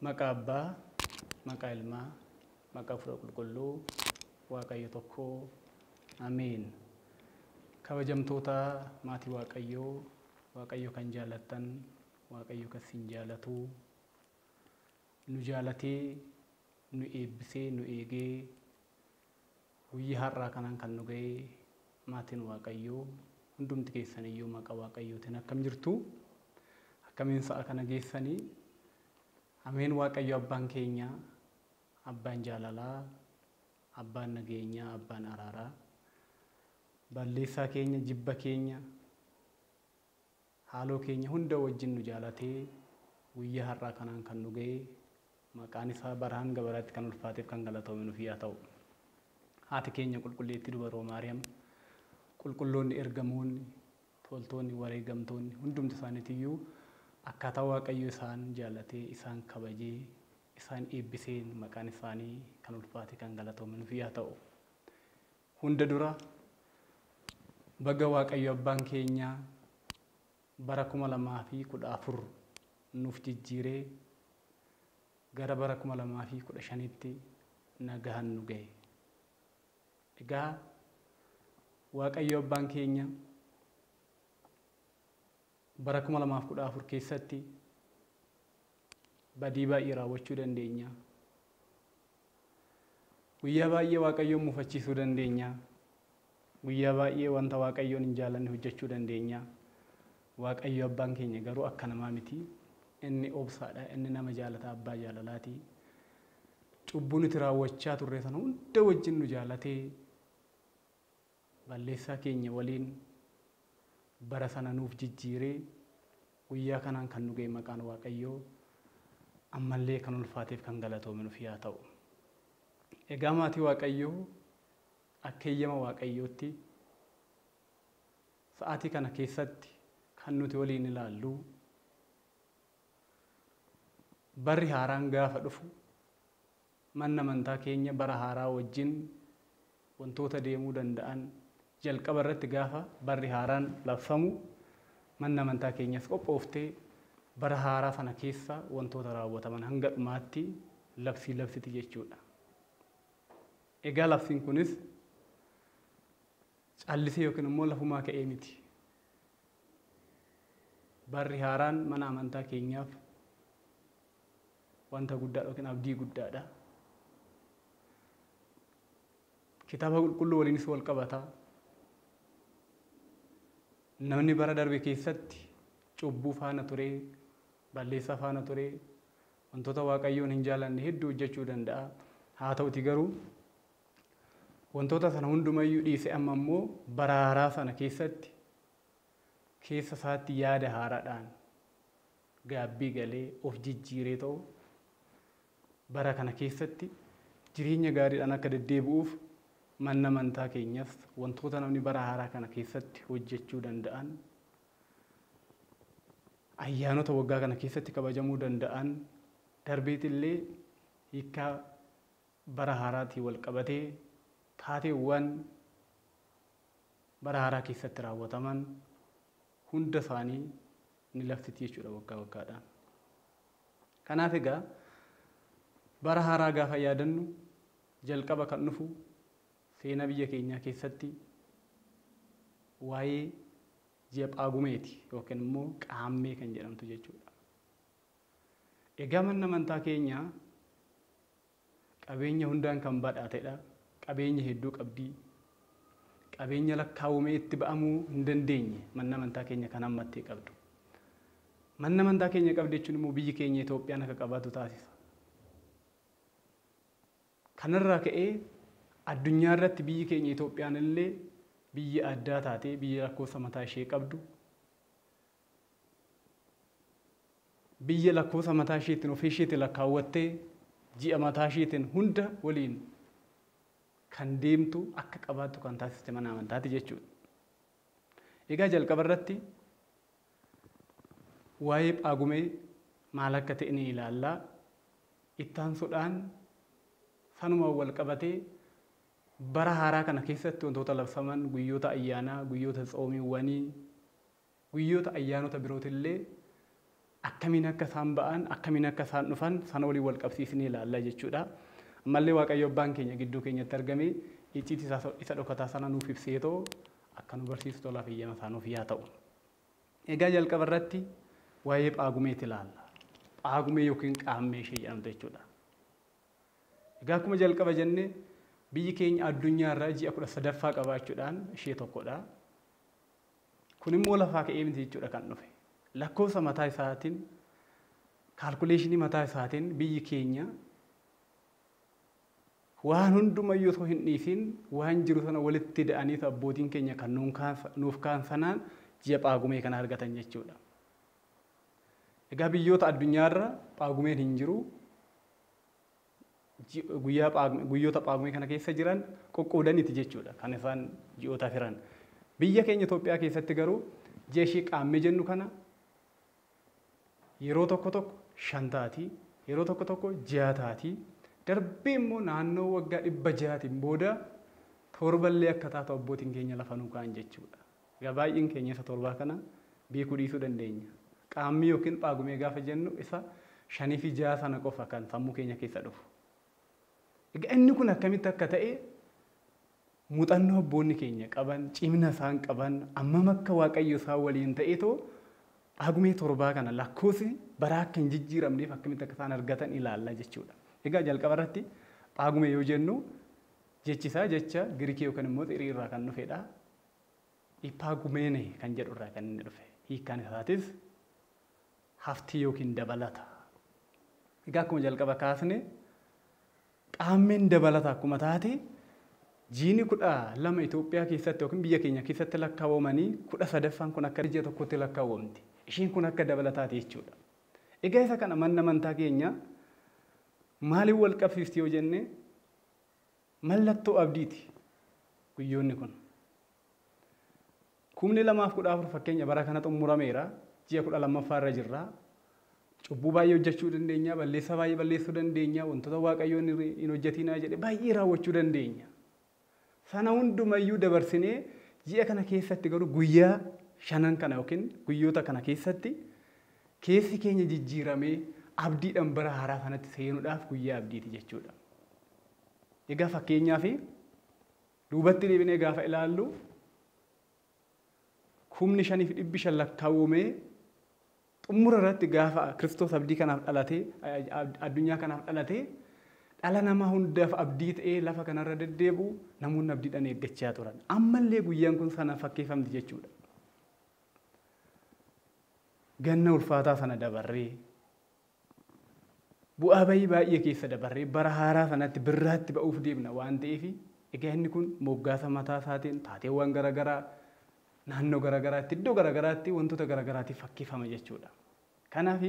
Maqaa Abbaa, maqaa Ilmaa, maqaa Hafuura Qulqulluu, Waaqayyo tokkoo, Ameen. Kabajamtoota maatii Waaqayyoo, Waaqayyo kan jaalattan, Waaqayyo kan isin jaalatu, nu jaalatee, nu eebbisee, nu eegee, guyyaa har'aa kanaan kan nu ga'ee maatiin Waaqayyoo hundumti keessan iyyuu maqaa Waaqayyootiin akkam jirtu? Akkamiin sa'a kana geessanii? Ameen. Waaqayyo abbaan keenya, abbaan jaalalaa, abbaan nageenyaa, abbaan araaraa, balleessaa keenya, jibba keenya, haaloo keenya hunda wajjin nu jaalatee guyyaa har'aa kanaan kan nu ga'ee maqaan isaa bara hanga baraatti kan ulfaateef kan galatoome nuuf haa ta'u. Haati keenya qulqulleettii dubaroo Maariyaam, qulqulloonni ergamoonni, toltoonni, wareegamtoonni hundumti isaaniitiyyuu akkaataa Waaqayyo isaan jaalatee, isaan kabajee, isaan eebbiseen maqaan isaanii kan ulfaate kan galatoome nuuf haa ta'u. Hunda dura baga Waaqayyo abbaan keenya bara 2014 nuuf jijjiiree gara bara 2015tti nagaan nu ga'e. Egaa Waaqayyo abbaan keenya bara 2014 keessatti badii baay'ee raawwachuu dandeenya. Guyyaa baay'ee Waaqayyoon mufachiisuu dandeenya. Guyyaa baay'ee wanta Waaqayyoon hin jaalanne hojjechuu dandeenya. Waaqayyo abbaan keenya garuu akka namaa miti. Inni obsaadha, inni nama jaalata, abbaa jaalalaati. Cubbuu nuti raawwachaa turre sana hunda wajjin nu jaalatee balleessaa keenya waliin bara sana nuuf jijjiiree guyyaa kanaan kan nu ga'e maqaan Waaqayyoo ammallee kan ulfaateef kan galatoome nuuf haa ta'u. Egaa maatii Waaqayyoo akka eeyyama Waaqayyootti sa'aatii kana keessatti kan nuti waliin ilaallu barri haaraan gaafa dhufu manni amantaa keenya bara haaraa wajjin wantoota deemuu danda'an jalqaba irratti gaafa barri haaraan labsamu manni amantaa keenyas qophooftee bara haaraa sana keessa wantoota raawwataman hanga dhumaatti labsiti jechuudha. Egaa labsiin kunis callisee yookiin immoo lafumaa ka'ee miti. Barri haaraan mana amantaa keenyaaf wanta guddaadha yookiin abdii guddaadha. Kitaaba qulqulluu waliinis wal qabata. Namni bara darbe keessatti cubbuu faana ture, balleessaa faana ture, wantoota Waaqayyoon hin jaalanne hedduu hojjechuu danda'a. Haa ta'uti garuu wantoota sana hundumayyuu dhiise amma immoo bara haaraa sana keessatti keessa isaatti yaada haaraadhaan gaabbii galee of jijjiiree ta'u bara kana keessatti jireenya gaariidhaan akka deddeebi'uuf manni amantaa keenyas wantoota namni bara haaraa kana keessatti hojjechuu danda'an, ayyaanota waggaa kana keessatti kabajamuu danda'an, darbeetillee hiikaa bara haaraatiin wal qabatee taateewwan bara haaraa keessatti raawwataman hunda isaanii ni labsiti jechuudha waggaa waggaadhaan. Kanaaf egaa bara haaraa gaafa yaadannu jalqaba kan dhufu seenaa biyya keenyaa keessatti waa'ee ji'a Phaagumeeti yookiin immoo Qaammee kan jedhamtu jechuudha. Egaa manni amantaa keenya qabeenya hundaan kan badhaatedha. Qabeenya hedduu qabdi. Qabeenya lakkaa'amee itti ba'amuu hin dandeenye manni amantaa keenya kan hammattee qabdu. Manni amantaa keenya qabdi jechuun immoo biyyi keenya Itoophiyaan akka qabaatu taasisa. Kanarraa ka'ee addunyaa irratti biyyi keenya Itoophiyaan illee biyya addaa taatee biyya lakkoofsa mataa ishee qabdu, biyya lakkoofsa mataa isheetiin ofii isheetiin lakkaawwattee ji'a mataa isheetiin hunda waliin kan deemtu akka qabaattu kan taasiste mana amantaati jechuudha. Egaa jalqaba irratti waa'ee Phaagumee maal akka ta'e ni ilaallaa. Itti aansuudhaan sanuma wal qabatee bara haaraa kana keessatti wantoota labsaman guyyoota ayyaanaa, guyyoota tsoomiiwwanii, guyyoota ayyaanota birootillee akkamiin akka isaan ba'an akkamiin akka isaan dhufan sana waliin wal qabsiisnee ilaalla jechuudha. Ammallee Waaqayyo Abbaan keenya gidduu keenyatti argamee icciitii isa dhokataa sana nuuf ibseetoo akka nu barsiisu tolaaf eeyyama isaa nuuf yaa ta'u. Egaa jalqaba irratti waa'ee Phaagumeeti ilaalla. Phaagumee yookiin qaammee ishee jedhamtu jechuudha. Egaa akkuma jalqaba jenne biyyi keenya addunyaa irraa ji'a 13ffaa qabaachuudhaan ishee tokkodha. Kun immoo lafaa ka'ee miti jechuudha kan dhufe. Lakkoofsa mataa isaatiin kaalkuleeshinii mataa isaatiin biyyi keenya waan hundumayyuu osoo hin dhiisin waan jiru sana walitti da'anii abbootiin keenya kan nuuf kaan sanaan ji'a Phaagumee kana argatan jechuudha. Egaa biyyoota addunyaarra Phaagumeen hin jiru. Guyyoota Phaagumee kana keessa jiran qoqqoodaniiti jechuudha kan isaan ji'oota firan. Biyya keenya Itoophiyaa keessatti garuu ji'a ishee qaammee jennu kana yeroo tokko tokko 5 taati, yeroo tokko tokko 6 taati. Darbee immoo naannoo waggaa 600tiin booda torballee akka taatu abbootiin keenya lafa nuu kaa'an jechuudha. Egaa baay'een keenya isa torbaa kana beekuu dhiisuu dandeenya. Qaammee yookiin Phaagumee gaafa jennu isa 5 fi 6 sana qofa kan sammuu keenya keessa dhufu. Egaa inni kun akkamitti akka ta'e muuxannoo abboonni keenya qaban, cimina isaan qaban, ammam akka Waaqayyo isaan waliin ta'eetoo Phaagumee torbaa kana lakkoofsi bara akka hin jijjiiramneef akkamitti akka isaan argatan ilaalla jechuudha. Egaa jalqaba irratti Phaagumee yoo jennu jechi isaa jecha Giriikii yookaan immoo Xirii irraa kan dhufedha. Phaagumeene kan jedhu irraa kan inni dhufe. Hiikkaan isaatis haftii yookiin dabalata. Egaa akkuma jalqaba kaasne qaammeen dabalata akkuma taate jiini 12 Itoophiyaa keessatti yookiin biyya keenya keessatti lakkaawamanii 13ffaan kun akka ji'a tokkotti lakkaawamti. Ishiin kun akka dabalataati jechuudha. Egaa isa kana manna amantaa keenya maaliin wal qabsiisti yoo jenne mallattoo abdiiti guyyoonni kun. 2014 fakkeenya bara kana xumurameera ji'a 12ffaa irra jirra. Cubbuu baay'ee hojjechuu dandeenya, balleessaa baay'ee balleessuu dandeenya, wantoota Waaqayyoon hin hojjetinaa jedhe baay'ee raawwachuu dandeenya. Sana hundumayyuu dabarsinee ji'a kana keessatti garuu guyyaa 5 kana yookiin guyyoota kana keessatti keessi keenya jijjiiramee abdiidhaan bara haaraa sanatti seenuudhaaf guyyaa abdiiti jechuudha. Egaa fakkeenyaaf duubatti deebinee gaafa ilaallu 5,500 lakkaawwamee xumura irratti gaafa Kiristoos abdii kanaaf dhalatee addunyaa kanaaf dhalatee dhala namaa hundaaf abdii ta'ee lafa kanarra deddeebi'u namoonni abdiidhaan eeggachaa turan. Ammallee guyyaan kun sana fakkeeffamti jechuudha. Ganna ulfaataa sana dabarree bu'aa bayii baay'ee keessa dabarree bara haaraa sanatti birraatti ba'uuf deemna waan ta'eef egaa inni kun moggaasa mataa isaatiin taateewwan garaagaraa naannoo garaagaraatti iddoo garaagaraatti wantoota garaagaraatiif fakkeeffama jechuudha. Kanaaf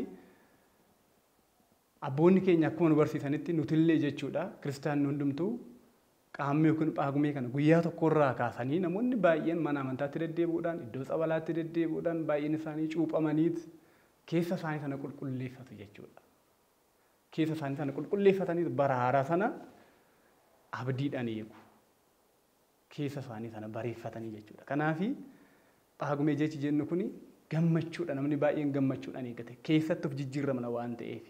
abboonni keenya akkuma nu barsiisanitti nutillee jechuudha kiristaanni hundumtuu qaammee yookiin Phaagumee kana guyyaa tokkorraa kaasanii namoonni baay'een mana amantaatti deddeebi'uudhaan iddoo tsabalaatti deddeebi'uudhaan baay'een isaanii cuuphamaniit keessa isaanii sana qulqulleeffatu jechuudha. Keessa isaanii sana qulqulleeffatanii bara haaraa sana abdiidhaan eegu. Keessa isaanii sana bareeffatanii jechuudha. Kanaaf Phaagumee jechi jennu kuni gammachuudha namni baay'een gammachuudhaan eeggate keessatti of jijjiiramna waan ta'eef.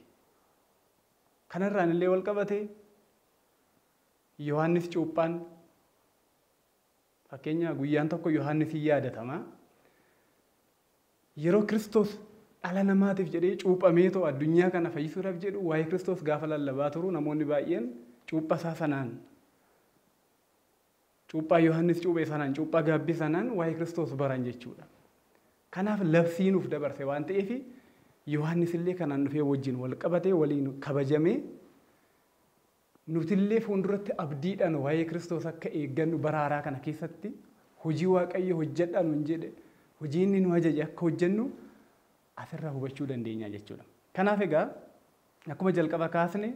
Kanarraan illee wal qabate Yohaannis Cuuphaan fakkeenya guyyaan tokko Yohaannis hin yaadatama. Yeroo Kiristoos dhala namaatiif jedhee cuuphameetoo addunyaa kana fayyisuudhaaf jedhu waa'ee Kiristoos gaafa lallabaa turu namoonni baay'een cuuphaa isaa sanaan cuuphaa Yohaannis cuuphee sanaan cuuphaa gaabbii sanaan waa'ee Kiristoos baran jechuudha. Kanaaf labsii nuuf dabarse waan ta'eef Yohaannis illee kanaan dhufee wajjin wal qabatee waliin kabajamee nutillee fuulduratti abdiidhaan waa'ee Kiristoos akka eeggannu bara haaraa kana keessatti hojii Waaqayyo hojjedhaa nuun jedhe hojii inni nu ajaje akka hojjennu asirraa hubachuu dandeenya jechuudha. Kanaaf egaa akkuma jalqaba kaasne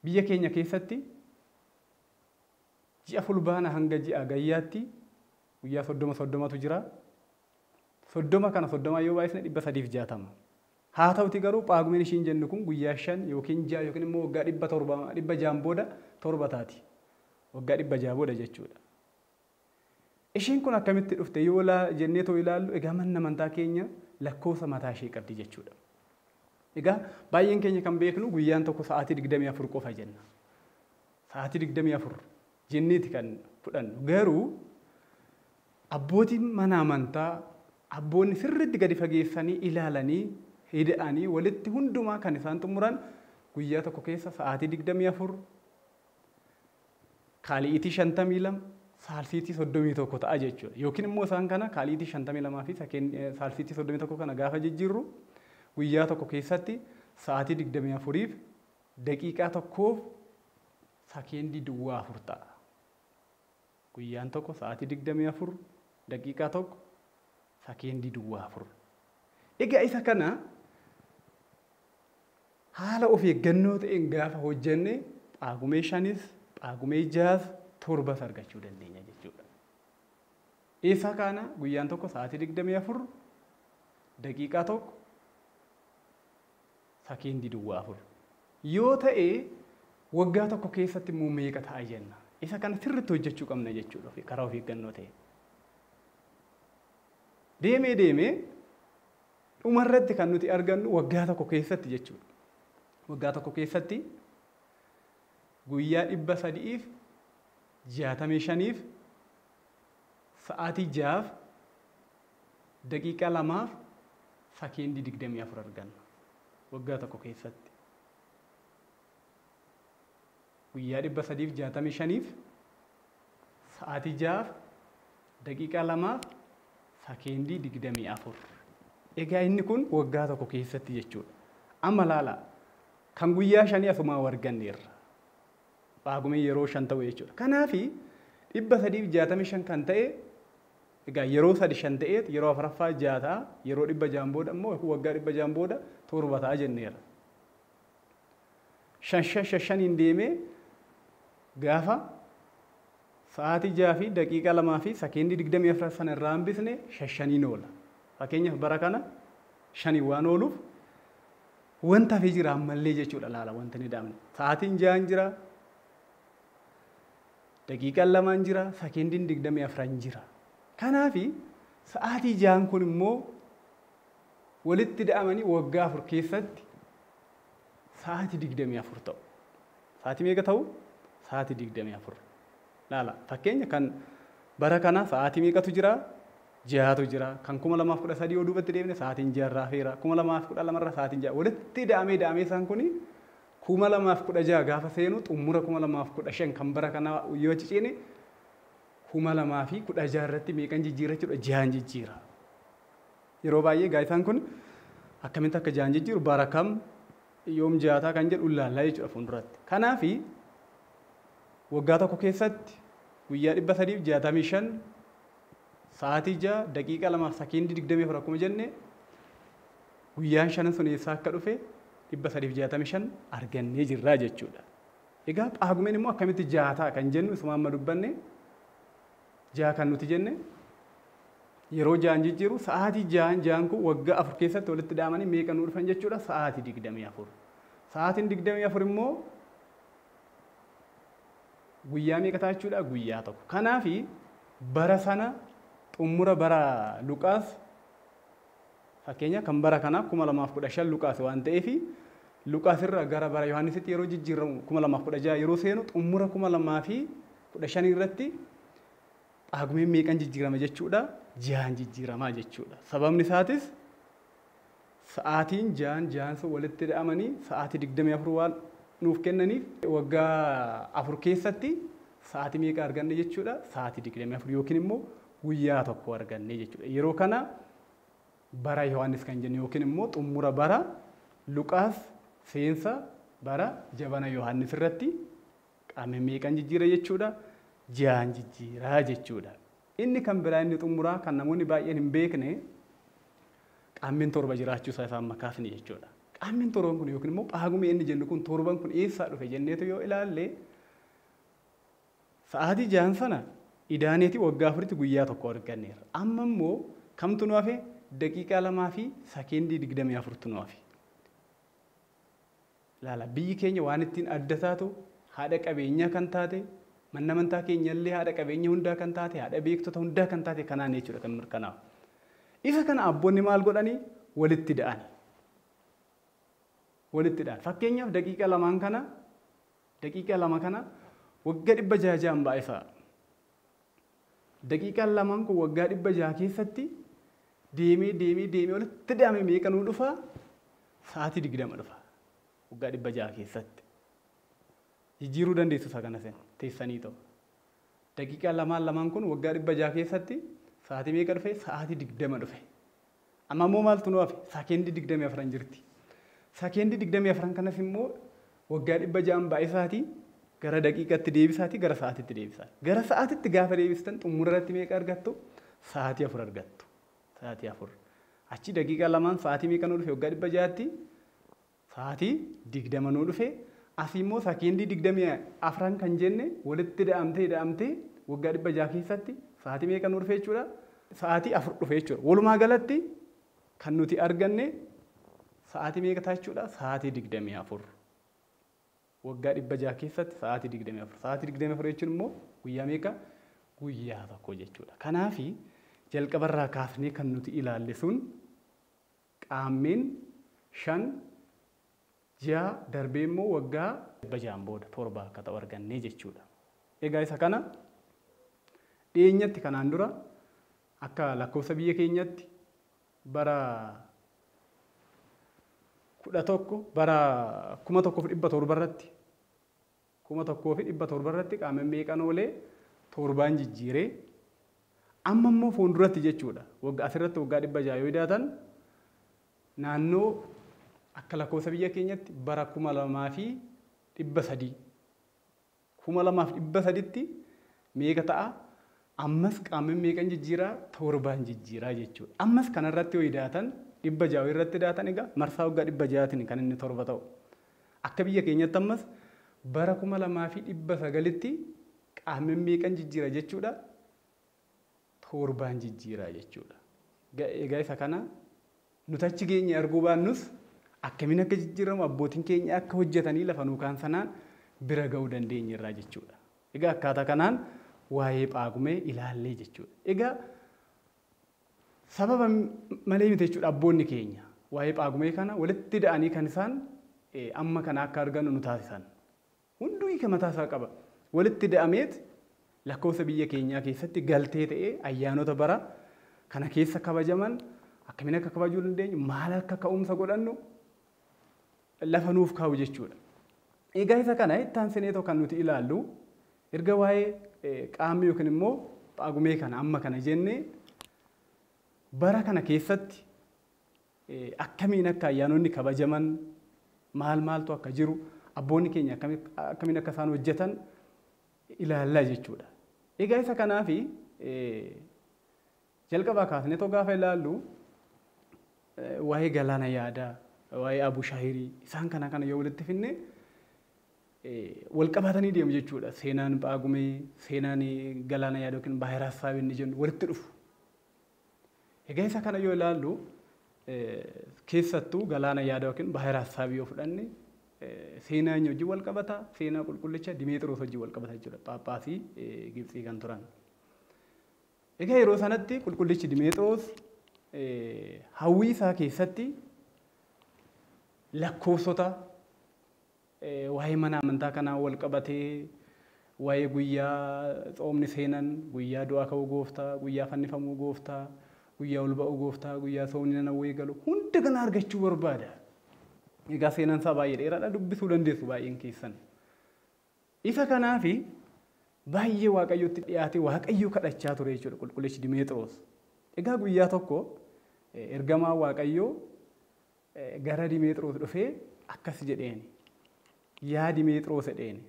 biyya keenya keessatti ji'a fulbaana hanga ji'a gayyaatti guyyaa 30 jira. 30 kana 30 yoo baay'isne 360. Haa ta'uti garuu Phaagumeen ishiin jennu kun guyyaa 5 yookiin 6 yookiin immoo waggaa 700 booda 7 taati. Waggaa 600 booda jechuudha. Ishiin kun akkamitti dhufte yoo jennee too ilaallu egaa manna amantaa keenya lakkoofsa mataa ishee qabdi jechuudha. Egaa baay'een keenya kan beeknu guyyaan tokko sa'aatii 24 qofa jenna. Sa'aatii 24 jenneeti kan fudhannu. Garuu abbootiin mana amantaa abboonni sirriitti gadi fageessanii ilaalanii hidhanii walitti hundumaa kan isaan xumuran guyyaa tokko keessa sa'aatii 24 kaaliitii 52 saalsiitii 31 ta'a jechuudha. Yookiin immoo isaan kana kaaliitii 52 fi saalsiitii 31 kana gaafa jijjiirru guyyaa tokko keessatti sa'aatii 24 fi daqiiqaa tokkoof sekeendii duwwaa 4 ta'a. Guyyaan tokko sa'aatii 24 daqiiqaa tokko sekeendii duwwaa 4. Egaa isa kana haala of eeggannoo ta'een gaafa hojjenne Paagumee 5, Paagumee 6, 7 argachuu dandeenya jechuudha. Isa kana guyyaan tokko sa'aatii 24 daqiiqaa tokko sekeendii duwwaa 4. Yoo ta'e waggaa tokko keessatti immoo meeqa ta'a jenna. Isa kana sirriitti hojjechuu qabna jechuudha karaa of eeggannoo ta'e. Deemee dhumarratti kan nuti argannu waggaa tokko keessatti jechuudha. Waggaa tokko keessatti guyyaa 365 sa'aatii 6 daqiiqaa 2 sekeendii 24 arganna. Waggaa tokko keessatti. Guyyaa 365 sa'aatii 6 daqiiqaa 2 sekeendii 24. Egaa inni kun waggaa tokko keessatti jechuudha. Amma laala kan guyyaa 5 asumaa arganneerra. Paagumee yeroo 5 ta'u jechuudha. Kanaafi 365 kan ta'e egaa yeroo 5 ta'ee yeroo 4ffaa 6 ta'a, yeroo 600 booda immoo waggaa 600 booda 7 ta'a jenneera. 5 deemee gaafa sa'aatii 6 fi daqiiqaa 2 fi sekeendii 24 sana irraa hambisne 5 oola. Fakkeenyaaf bara kana 5 waan ooluuf wanta hafee jira ammallee jechuudha laala wanta ni daamne. Sa'aatiin 6 jira, daqiiqaan 2 jira, sekeendiin 24 jira. Kanaafi sa'aatii 6 kun immoo walitti da'amanii waggaa 4 keessatti sa'aatii 24 ta'u. Sa'aatii meeqa ta'u? Sa'aatii 24. Laala fakkeenya kan bara kana sa'aatii meeqatu jira? 6tu jira. Kan 2013 yoo duubatti deemne sa'aatiin 6 irraa feera. 2012 irraa sa'aatiin 6. Walitti da'amee isaan kuni 2016 gaafa seenu xumura 2015 kan bara kana yoo ciciine 2016 irratti meeqan jijjiira jechuudha? 6 jijjiira. Yeroo baay'ee gaa isaan kun akkamitti akka 6 jijjiiru bara kam yoom 6 kan jedhu ilaallaa jechuudha fuulduratti. Kanaafi waggaa tokko keessatti guyyaa 365 sa'aatii 6 daqiiqaa 2 sekeendii 24 akkuma jenne guyyaan 5 sun eessaa akka dhufe 365 argannee jirraa jechuudha. Egaa Paagumeen immoo akkamitti 6 ta'a kan jennu isuma amma dubbanne 6 kan nuti jenne yeroo 6 jijjiiru sa'aatii 6 kun waggaa 4 keessatti walitti da'amanii meeqa nu dhufan jechuudha? Sa'aatii 24. Sa'aatiin 24 immoo guyyaa meeqa ta'a jechuudha? Guyyaa tokko. Kanaafi bara sana xumura bara Luqaas fakkeenya kan bara kana 2015 Luqaas waan ta'eef Luqaas irraa gara bara Yohaannisitti yeroo jijjiiramu 2016 yeroo seenu xumura 2015 irratti Paagumeen meeqan jijjiirama jechuudha? 6 jijjiiramaa jechuudha. Sababni isaatis sa'aatiin 6 sun walitti da'amanii sa'aatii 24 waan nuuf kennaniif waggaa 4 keessatti sa'aatii meeqa arganne jechuudha? Sa'aatii 24 yookiin immoo guyyaa tokko arganne jechuudha. Yeroo kana bara Yohaannis kan jennu yookiin immoo xumura bara Luqaas seensa bara jabana Yohaannis irratti qaamni meeqan jijjiira jechuudha? 6 jijjiiraa jechuudha. Inni kan biraa inni xumuraa kan namoonni baay'een hin beekne qaamni 7 jiraachuu isaa isaan makaasni jechuudha. Qaamni 7 kun yookiin immoo Paagumee inni jennu kun 7 kun eessaa dhufe jenneetu yoo ilaalle sa'aatii 6 sana idaaneeti waggaa 4tti guyyaa tokko arganneera. Amma immoo kamtu nu hafe? Daqiiqaa 2 fi sekeendii 24tu nu hafe. Laala biyyi keenya waan ittiin adda taatu haadha qabeenyaa kan taate manna amantaa keenya illee haadha qabeenya hundaa kan taate haadha beektota hundaa kan taate kanaan jechuudha kan mirkanaa'u. Isa kana abboonni maal godhanii? Walitti da'ani. walitti dhaan. Fakkeenyaaf daqiiqa lama kana waggaa 600 baay'isaa. Daqiiqaan lamaan kun waggaa 600 keessatti deemee walitti dhaame meeqa nuu dhufaa? Sa'aatii 20 dhufa. Waggaa 600 keessatti. Jijjiiruu dandeessu isa kana teessanii ta'u. Daqiiqaa lamaan kun waggaa 600 keessatti sa'aatii meeqa dhufe? Sa'aatii 20 dhufe. Amma immoo maaltu nu hafe? Sekeendii 24 jirti. Sekeendii 24 kanas immoo waggaa 600 baay'isaatii gara daqiiqatti deebisaatii gara sa'aatiitti deebisaa. Gara sa'aatiitti gaafa deebistan xumura irratti meeqa argattu? Sa'aatii 4 argattu. Sa'aatii 4. Achi daqiiqa lamaan sa'aatii meeqa nuu dhufe waggaa 600tti? Sa'aatii 20 nuu dhufe. Asii immoo sekeendii 24 kan jenne walitti da'amtee waggaa 600 keessatti sa'aatii meeqa nuu dhufe jechuudha? Sa'aatii 4 dhufe jechuudha. Walumaa galatti kan nuti arganne sa'aatii meeqa ta'a jechuudha? Sa'aatii 24. Waggaa 600 keessatti sa'aatii 24. Sa'aatii 24 jechuun immoo guyyaa meeqa? Guyyaa tokko jechuudha. Kanaaf jalqabarraa kaasnee kan nuti ilaalle sun qaammeen 5 ji'a darbee immoo waggaa 600 booda 7 akka ta'u argannee jechuudha. Egaa isa kana dhiyeenyatti kanaan dura akka lakkoofsa biyya keenyatti bara 1100 irratti 1100 irratti qaammeen meeqan oolee 7 jijjiiree amma immoo fuulduratti jechuudha. Asirratti waggaa 600 yoo ilaatan naannoo akka lakkoofsa biyya keenyatti bara 2300tti meeqa ta'a? Ammas qaammeen meeqan jijjiiraa? 7 jijjiiraa jechuudha. Ammas kanarratti yoo ilaatan 600 irratti ilaatan egaa marsaa waggaa 600tiin kan inni 7 ta'u. Akka biyya keenyatti ammas bara 2900tti qaammeen meeqan jijjiira jechuudha? 7 jijjiiraa jechuudha. Egaa isa kana nuti achi geenye arguu baannus akkamiin akka jijjiiramu abbootiin keenya akka hojjetanii lafa nuu kaan sanaan bira ga'uu dandeenyerraa jechuudha. Egaa akkaataa kanaan waa'ee Phaagumee ilaallee jechuudha. Egaa sababa malee miti jechuudha abboonni keenya waa'ee Phaagumee kana walitti da'anii kan isaan amma kana akka argannu nu taasisan. Hunduu hiika mataa isaa qaba. Walitti da'ameet lakkoofsa biyya keenyaa keessatti galtee ta'ee ayyaanota bara kana keessa kabajaman akkamiin akka kabajuu dandeenyu maal akka ka'umsa godhannu lafa nuuf kaa'u jechuudha. Egaa isa kana itti aansinee kan nuti ilaallu erga waa'ee qaammee yookiin immoo Phaagumee kana amma kana jennee bara kana keessatti akkamiin akka ayyaanonni kabajaman maaltu akka jiru abboonni keenya akkamiin akka isaan hojjetan ilaallaa jechuudha. Egaa isa kanaaf jalqabaa kaasnee gaafa ilaallu waa'ee galaana yaadaa, waa'ee Abushaahirii isaan kana yoo walitti finne wal qabatanii deemu jechuudha. Seenaan Phaagumee, seenaan galaana yaadaa yookiin Baahira Hassaabii inni jennu walitti dhufu. Egaa isa kana yoo ilaallu keessattuu galaana yaadaa yookiin Baahira Hassaabii yoo fudhanne seenaa inni wajjin wal qabata, seenaa qulqullicha Dimeexiroos wajjin wal qabata jechuudha. Phaaphaasii Gibxii kan turan. Egaa yeroo sanatti qulqullichi Dimeexiroos hawwii isaa keessatti lakkoofsota waa'ee mana amantaa kanaa wal qabatee waa'ee guyyaa xoomni seenan, guyyaa du'aa ka'uu gooftaa, guyyaa fannifamuu gooftaa, guyyaa ol ba'uu gooftaa, guyyaa soomni Nanawwee galu hunda kana argachuu barbaada. Egaa seenaan isaa baay'ee dheeraadha dubbisuu dandeessu baay'een keessan. Isa kanaaf baay'ee Waaqayyotti dhiyaatee Waaqayyo kadhachaa ture jechuudha qulqullichi Dimeexiroos. Egaa guyyaa tokko ergamaa Waaqayyoo gara Dimeexiroos dhufee akkas jedheen. Yaa Dimeexiroos jedheen.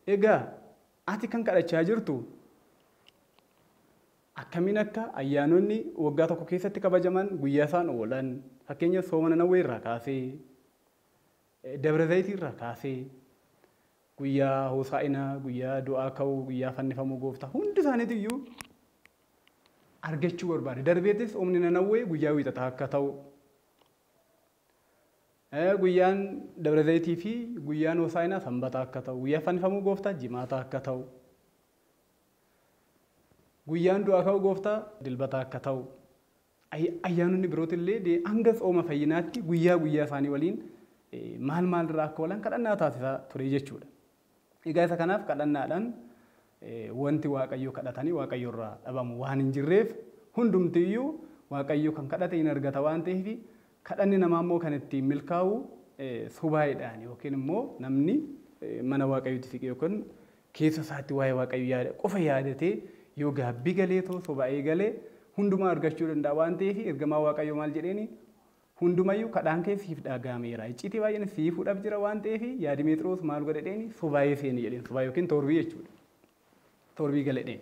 Egaa ati kan kadhachaa jirtu akkamiin akka ayyaanonni waggaa tokko keessatti kabajaman guyyaa isaan oolan fakkeenyaaf sooma Nanawwee irraa kaasee Dabra Zayitii irraa kaasee guyyaa Hoosaa'inaa, guyyaa du'aa ka'uu, guyyaa fannifamuu gooftaa hundi isaaniitiyyuu argachuu barbaade. Darbeettis soomni Nanawwee guyyaa wiixataa akka ta'u guyyaan Dabra Zayitii fi guyyaan Hoosaa'inaa sanbata akka ta'u, guyyaa fannifamuu gooftaa jimaata akka ta'u, guyyaan du'aa ka'uu gooftaa dilbata akka ta'u, ayyaanonni birootillee hanga sooma fayyinaatti guyyaa isaanii waliin maal irraa akka oolan kadhannaa taasisaa ture jechuudha. Egaa isa kanaaf kadhannaadhaan wanti Waaqayyo kadhatanii Waaqayyo irraa dhabamu waan hin jirreef hundumtiyyuu Waaqayyo kan kadhate hin argata waan ta'eef kadhanni namaa immoo kan ittiin milkaa'u subaayidhaan yookiin immoo namni mana Waaqayyootti siqee yookiin keessa isaatti waa'ee Waaqayyo qofa yaadatee yoo gaabbii galee too subaayee galee hundumaa argachuu danda'a waan ta'eef ergamaa Waaqayyo maal jedheeni hundumayyuu kadhaan keessiif dhagahameera. Icciitii baay'een siifuudhaaf jira waan ta'eef yaadi Meexiroos maal godhedheeni subaayee seeni jedheen subaayee yookiin torbii jechuudha. Torbii galedheen.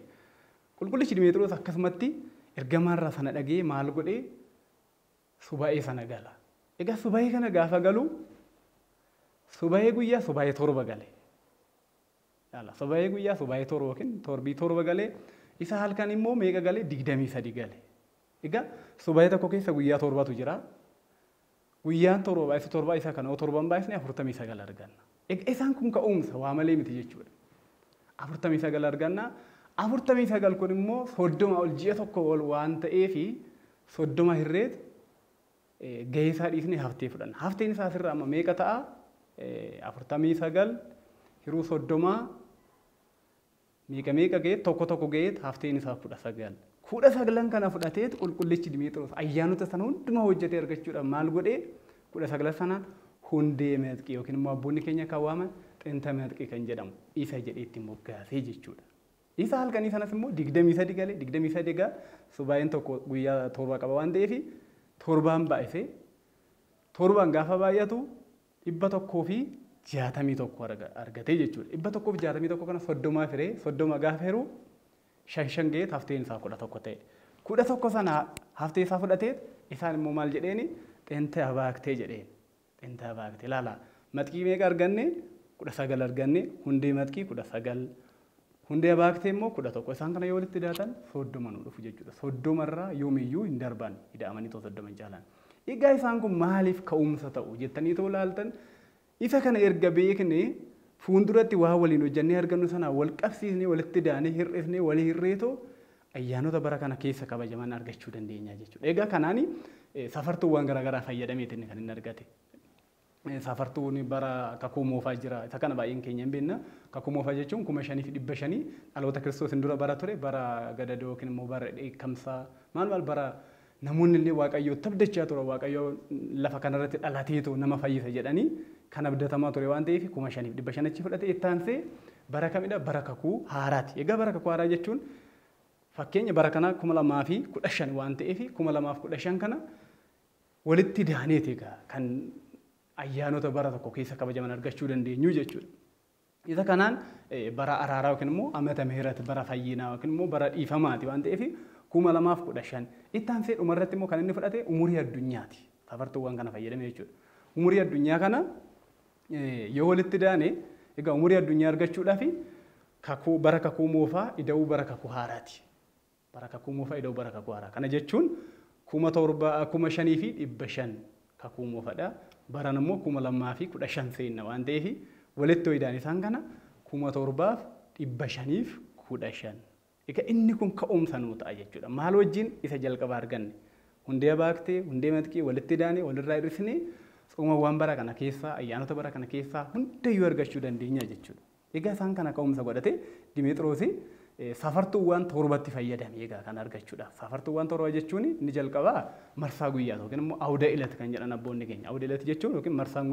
Qulqullichi Meexiroos akkasumatti ergamaarraa sana dhagee maal godhee subaayee sana gala. Egaa subaayee kana gaafa galu subaayee guyyaa subaayee torba gale. Subaayee guyyaa subaayee torba yookiin torbii torba galee isa halkan immoo meeqa galee 23 gale. Egaa subaayee tokko keessa guyyaa torbatu jira. Guyyaan torba isa kana torban baay'isne 49 arganna. Isaan kun ka'umsa waa malee miti jechuudha. 49 arganna. 49 kun immoo 30 ol ji'a tokko ol waan ta'eef 30 hirreet gahee isaa dhiisnee haftee fudhanna. Hafteen isaa asirraa amma meeqa ta'a? 49 hiruu 30 meeqa gahee tokko gahee hafteen isaa 19. 19 kana fudhatee qulqullichi Meexiroos ayyaanota sana hundumaa hojjetee argachuudhaaf maal godhee 19 sanaan hundee meexqii yookiin immoo abboonni keenya kan waaman xinta meexqii kan jedhamu isa jedhee itti moggaasee jechuudha. Isa halkanii sanas immoo 23 galee 23 gaa subaayeen tokko guyyaa torba qaba waan ta'eef torbaan baay'isee torbaan gaafa baay'atu 161 argatee jechuudha. 161 kana 30 firee 30 gaafa hiruu shan gahee hafteen isaa 11 ta'e. 11 sana haftee isaa fudhatee isaan immoo maal jedheeni xinta abaaktee jedheen. Xinta abaaktee laala maxqii meeqa arganne 19 arganne hundee maxqii 19 hundee abaaktee immoo 11 isaan kana yoo walitti daatan 30 nu dhufu jechuudha. 30 irraa yoomiyyuu hin darban hidhaamanii 30 hin caalan. Egaa isaan kun maaliif ka'umsa ta'u jettanii too laaltan isa kana erga beeknee fuulduratti waa waliin hojjannee argannu sana wal qabsiisnee walitti daanee hir'isnee walii hirreetoo ayyaanota bara kana keessa kabajaman argachuu dandeenya jechuudha. Egaa kanaani safartuuwwan garaagaraa fayyadameetiin kan inni argate. Safartuun bara kakuu moofaa jira. Isa kana baay'een keenya hin beekna. Kakuu moofaa jechuun 5,500 dhaloota Kiristoos hin dura bara ture bara gadadoo yookiin immoo bara dheekkamsaa maal bara namoonni illee Waaqayyoo tabdachaa ture Waaqayyoo lafa kanarratti dhalateetu nama fayyisa jedhanii kan abdatamaa ture waan ta'eef 5,500 achi fudhatee itti aansee bara kamidha bara kakuu haaraati. Egaa bara kakuu haaraa jechuun fakkeenya bara kana 2015 waan ta'eef 2015 kana walitti daaneeti egaa kan ayyaanota bara tokko keessa kabajaman argachuu dandeenyu jechuudha. Isa kanaan bara araaraa yookiin immoo amata mihirat bara fayyinaa yookiin immoo bara dhiifamaati waan ta'eef 2015 itti aansee dhumarratti immoo kan inni fudhate umurii addunyaati. Safartuuwwan kana fayyadame jechuudha. Umurii addunyaa kana yoo walitti daane egaa umurii addunyaa argachuudhaaf kakuu bara kakuu moofaa ida'uu bara kakuu haaraati. Bara kakuu moofaa ida'uu bara kakuu haaraa. Kana jechuun 5,500 kakuu moofaadha. Baran immoo 2015 seenna waan ta'eef walitti ho'idhaan isaan kana 7,515. Egaa inni kun ka'umsa nuu ta'a jechuudha. Maal wajjin isa jalqaba arganne hundee abaaktee hundee maxqii walitti daanee walirraa hir'isnee Uumawwan bara kana keessaa ayyaanota bara kana keessaa hundayyuu argachuu dandeenya jechuudha. Egaa isaan kana ka'umsa godhate Dimeexiroos safartuuwwan torbatti fayyadame egaa kan argachuudhaaf. Safartuuwwan torba jechuun inni jalqabaa marsaa guyyaa yookiin immoo awda ilati kan jedhan abboonni keenya. Awda ilati jechuun yookiin marsaan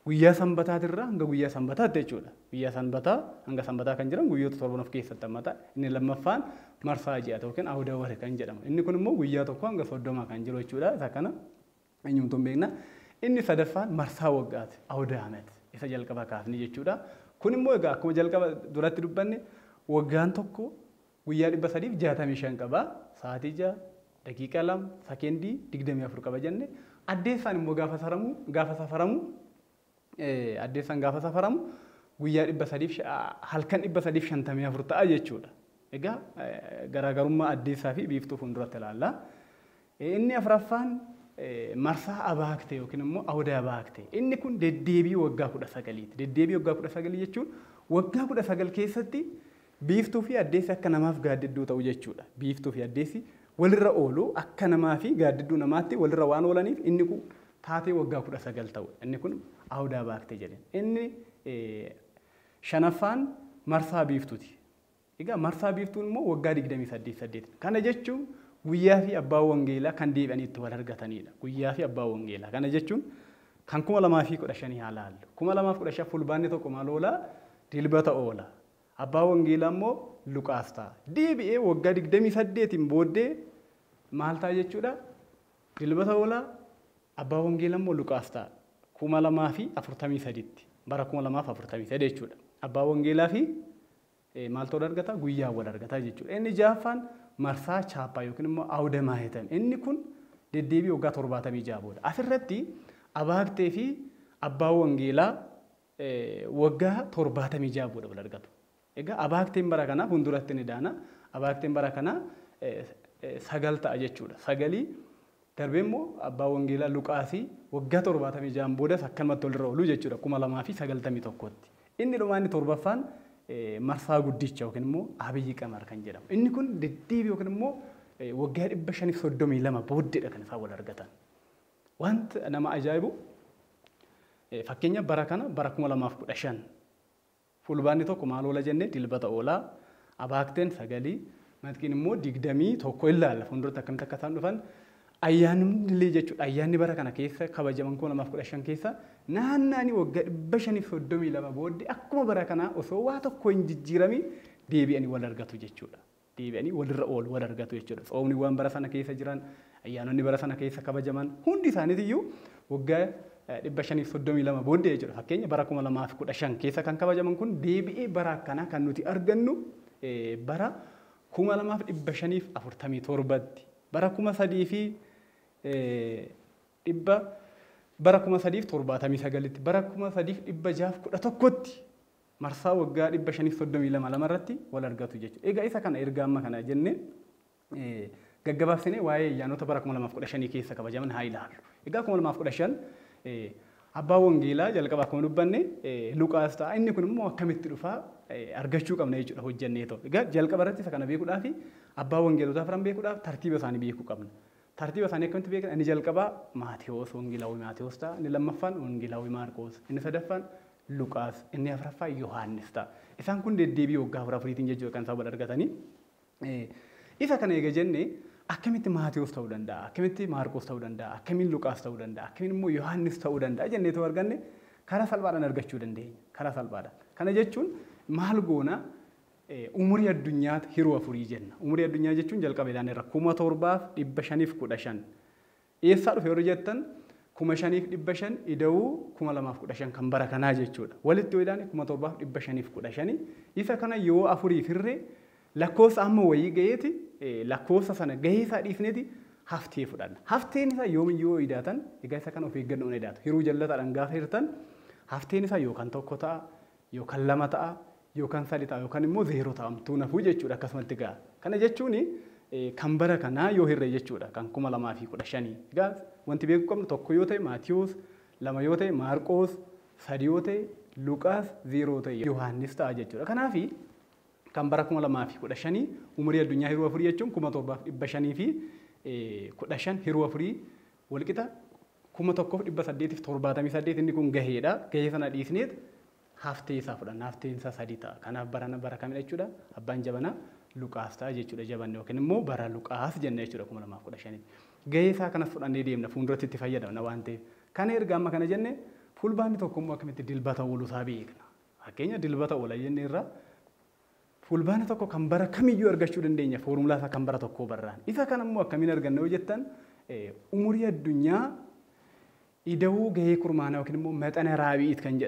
guyyaa sanbataatirraa hanga guyyaa sanbataatti jechuudha. Guyyaa sanbataa hanga sanbataa kan jiran guyyoota torban of keessatti hammata. Inni lammaffaan marsaa ji'aata yookiin awda wari kan jedhamu. Inni kun immoo guyyaa tokko hanga 30 kan jiru jechuudha. Isa kana eenyumtuun beekna. Inni sadaffaan marsaa waggaati awda amet isa jalqaba kaafni jechuudha. Kun immoo egaa akkuma jalqaba duratti dubbanne waggaan tokko guyyaa 365 qaba. Sa'aatii 6 daqiiqaa 2 sekendii 24 qaba jenne. Addeessaan immoo gaafa safaramu guyyaa 300 halkan 354 ta'a jechuudha. Egaa garaagarummaa addeessaa fi biiftuu fuulduratti ilaalla. Inni afuraffaan marsaa abaakte yookiin immoo awda abaakte. Inni kun deddeebii waggaa 19ti. Deddeebii waggaa 19 jechuun waggaa 19 keessatti biiftuu fi addeessi akka namaaf gaaddidduu ta'u jechuudha. Biiftuu fi addeessi walirra oolu akka namaa fi gaaddidduu namaatti walirra waan oolaniif inni kun taatee waggaa 19 ta'u. Inni kun awdaa baaktee jedheen. Inni shanaffaan marsaa biiftuuti. Egaa marsaa biiftuun immoo waggaa 28. Kana jechuun guyyaa fi abbaa wangeelaa kan deebi'anii itti wal argatanidha. Guyyaa fi abbaa wangeelaa. Kana jechuun kan 2015 haa laallu. 2015 fulbaanni tokko maal oola? Dilbata oola. Abbaa wangeelaa immoo Luqaas ta'a. Deebi'ee waggaa 28 booddee maal ta'a jechuudha? Dilbata oola. Abbaa wangeelaa immoo Luqaas ta'a. 2043 bara 2043 jechuudha. Abbaa wangeelaa fi maaltu wal argata? Guyyaa wal argata jechuudha. Inni jaaffaan marsaa chaappaa yookiin immoo awda maahitame. Inni kun deddeebii waggaa 76 booda. Asirratti abaaktee fi abbaa wangeelaa waggaa 76 booda wal argatu. Egaa abaakteen bara kanaa fuulduratti ni daana. Abaakteen bara kanaa 9 ta'a jechuudha. 9 darbee immoo abbaa wangeelaa Luqaasii waggaa 76 boodas akkanumatti walirra oolu jechuudha. 2091tti. Inni dhumaanni torbaffaan marsaa guddicha yookiin immoo Abiyyi Qamar kan jedhamu. Inni kun deddeebii yookiin immoo waggaa 532 booddeedha kan isaan wal argatan. Wanta nama ajaa'ibu fakkeenya bara kana bara 2015 fulbaanni tokko maal oola jennee dilbata oolaa abaakteen 9 matkiin immoo 21 ilaalla fuulduratti akkamitti akka isaan dhufan ayyaanni jechuudha. Ayyaanni bara kana keessa kabajaman 2015 keessa naannaanii waggaa 532 booddee akkuma bara kanaa osoo waa tokko hin jijjiiramin deebi'anii wal argatu jechuudha. Deebi'anii walirra oolu wal argatu jechuudha. Tsoomniiwwan bara sana keessa jiran ayyaanonni bara sana keessa kabajaman hundi isaaniitiyyuu waggaa 532 booddee jechuudha. Fakkeenya bara 2015 keessa kan kabajaman kun deebi'ee bara akkanaa kan nuti argannu bara 2547tti. Bara 3000 fi bara 3079tti bara 3611tti marsaa waggaa 532 lamarratti wal argatu jechuudha. Egaa isa kana erga amma kana jenne gaggabaabsinee waa'ee ayyaanota bara 2015 keessa kabajaman haa ilaallu. Egaa 2015 abbaa wangeelaa jalqaba akkuma dubbanne Luqaas ta'a. Inni kun immoo akkamitti dhufaa argachuu qabna jechuudha hojjennee ta'u. Egaa jalqaba irratti isa kana beekuudhaaf abbaa wangeelotaa firan beekuudhaaf tartiiba isaanii beekuu qabna. Tartiiba isaanii akkamitti beekna? Inni jalqabaa Maatiyos wangeelaawwi Maatiyos ta'a. Inni lammaffaan wangeelaawwi Maarqos. Inni sadaffaan Luqaas. Inni afuraffaan Yohaannis ta'a. Isaan kun deddeebii waggaa afuriitiin jechuudha kan isaan wal argatanii. Isa kana eega jennee akkamitti Maatiyos ta'uu danda'a? Akkamitti Maarqos ta'uu danda'a? Akkamiin Luqaas ta'uu danda'a? Akkamiin immoo Yohaannis ta'uu danda'a jennee ta'uu arganne karaa salphaadhaan argachuu dandeenya. Karaa salphaadhaan. Kana jechuun maal goona? Umurii addunyaatti hiruu afurii jenna. Umurii addunyaa jechuun jalqaba ilaalee irra 7515. Eessaa dhufe yeroo jettan 5500 ida'uu 2015 kan bara kanaa jechuudha. Walitti yoo ilaalle 7515. Isa kana yoo afurii firree lakkoofsa amma wayii gaheeti lakkoofsa sana gahee isaa dhiifneeti haftee fudhanna. Hafteen isaa yoomiyyuu idaatan egaa isa kana of eeggannoon idaatu. Hiruu jallataadhaan gaafa hirtan hafteen isaa yookaan tokko ta'a yookaan lama ta'a yookaan sadii ta'a yookaan immoo zeeroo ta'amtuu nafuu jechuudha akkasumatti ga'a. Kana jechuun kan bara kanaa yoo hirre jechuudha kan 2015. Egaa wanti beekuu qabnu tokko yoo ta'e Maatiyos, lama yoo ta'e Maarqos, sadii yoo ta'e Luqaas, zeeroo ta'e Yohaannis ta'a jechuudha. Kanaafi kan bara 2015 umurii addunyaa hiruu afurii jechuun 7500 fi 15 hiruu afurii walqixa 1878 inni kun gaheedha. Gahee sana dhiisneet haftee isaa fudhanna. Hafteen isaa sadii ta'a. Kanaaf bara kamidha jechuudha. Abbaan jabanaa Luqaas ta'a jechuudha. Jabanni yookiin immoo bara Luqaas jenna jechuudha 2015. Gahee isaa kanas fudhannee deemna fuulduratti itti fayyadamna waan ta'eef. Kana erga amma kana jenne fulbaanni tokko immoo akkamitti dilbata ooluusaa beekna. Fakkeenya dilbata oola jenne irra fulbaana tokko kan bara kamiyyuu argachuu dandeenya foormulaa isaa kan bara tokkoo barraan. Isa kana immoo akkamiin arganna yoo jettan umurii addunyaa ida'uu gahee kurmaanaa yookiin immoo maxana raabi'iit kan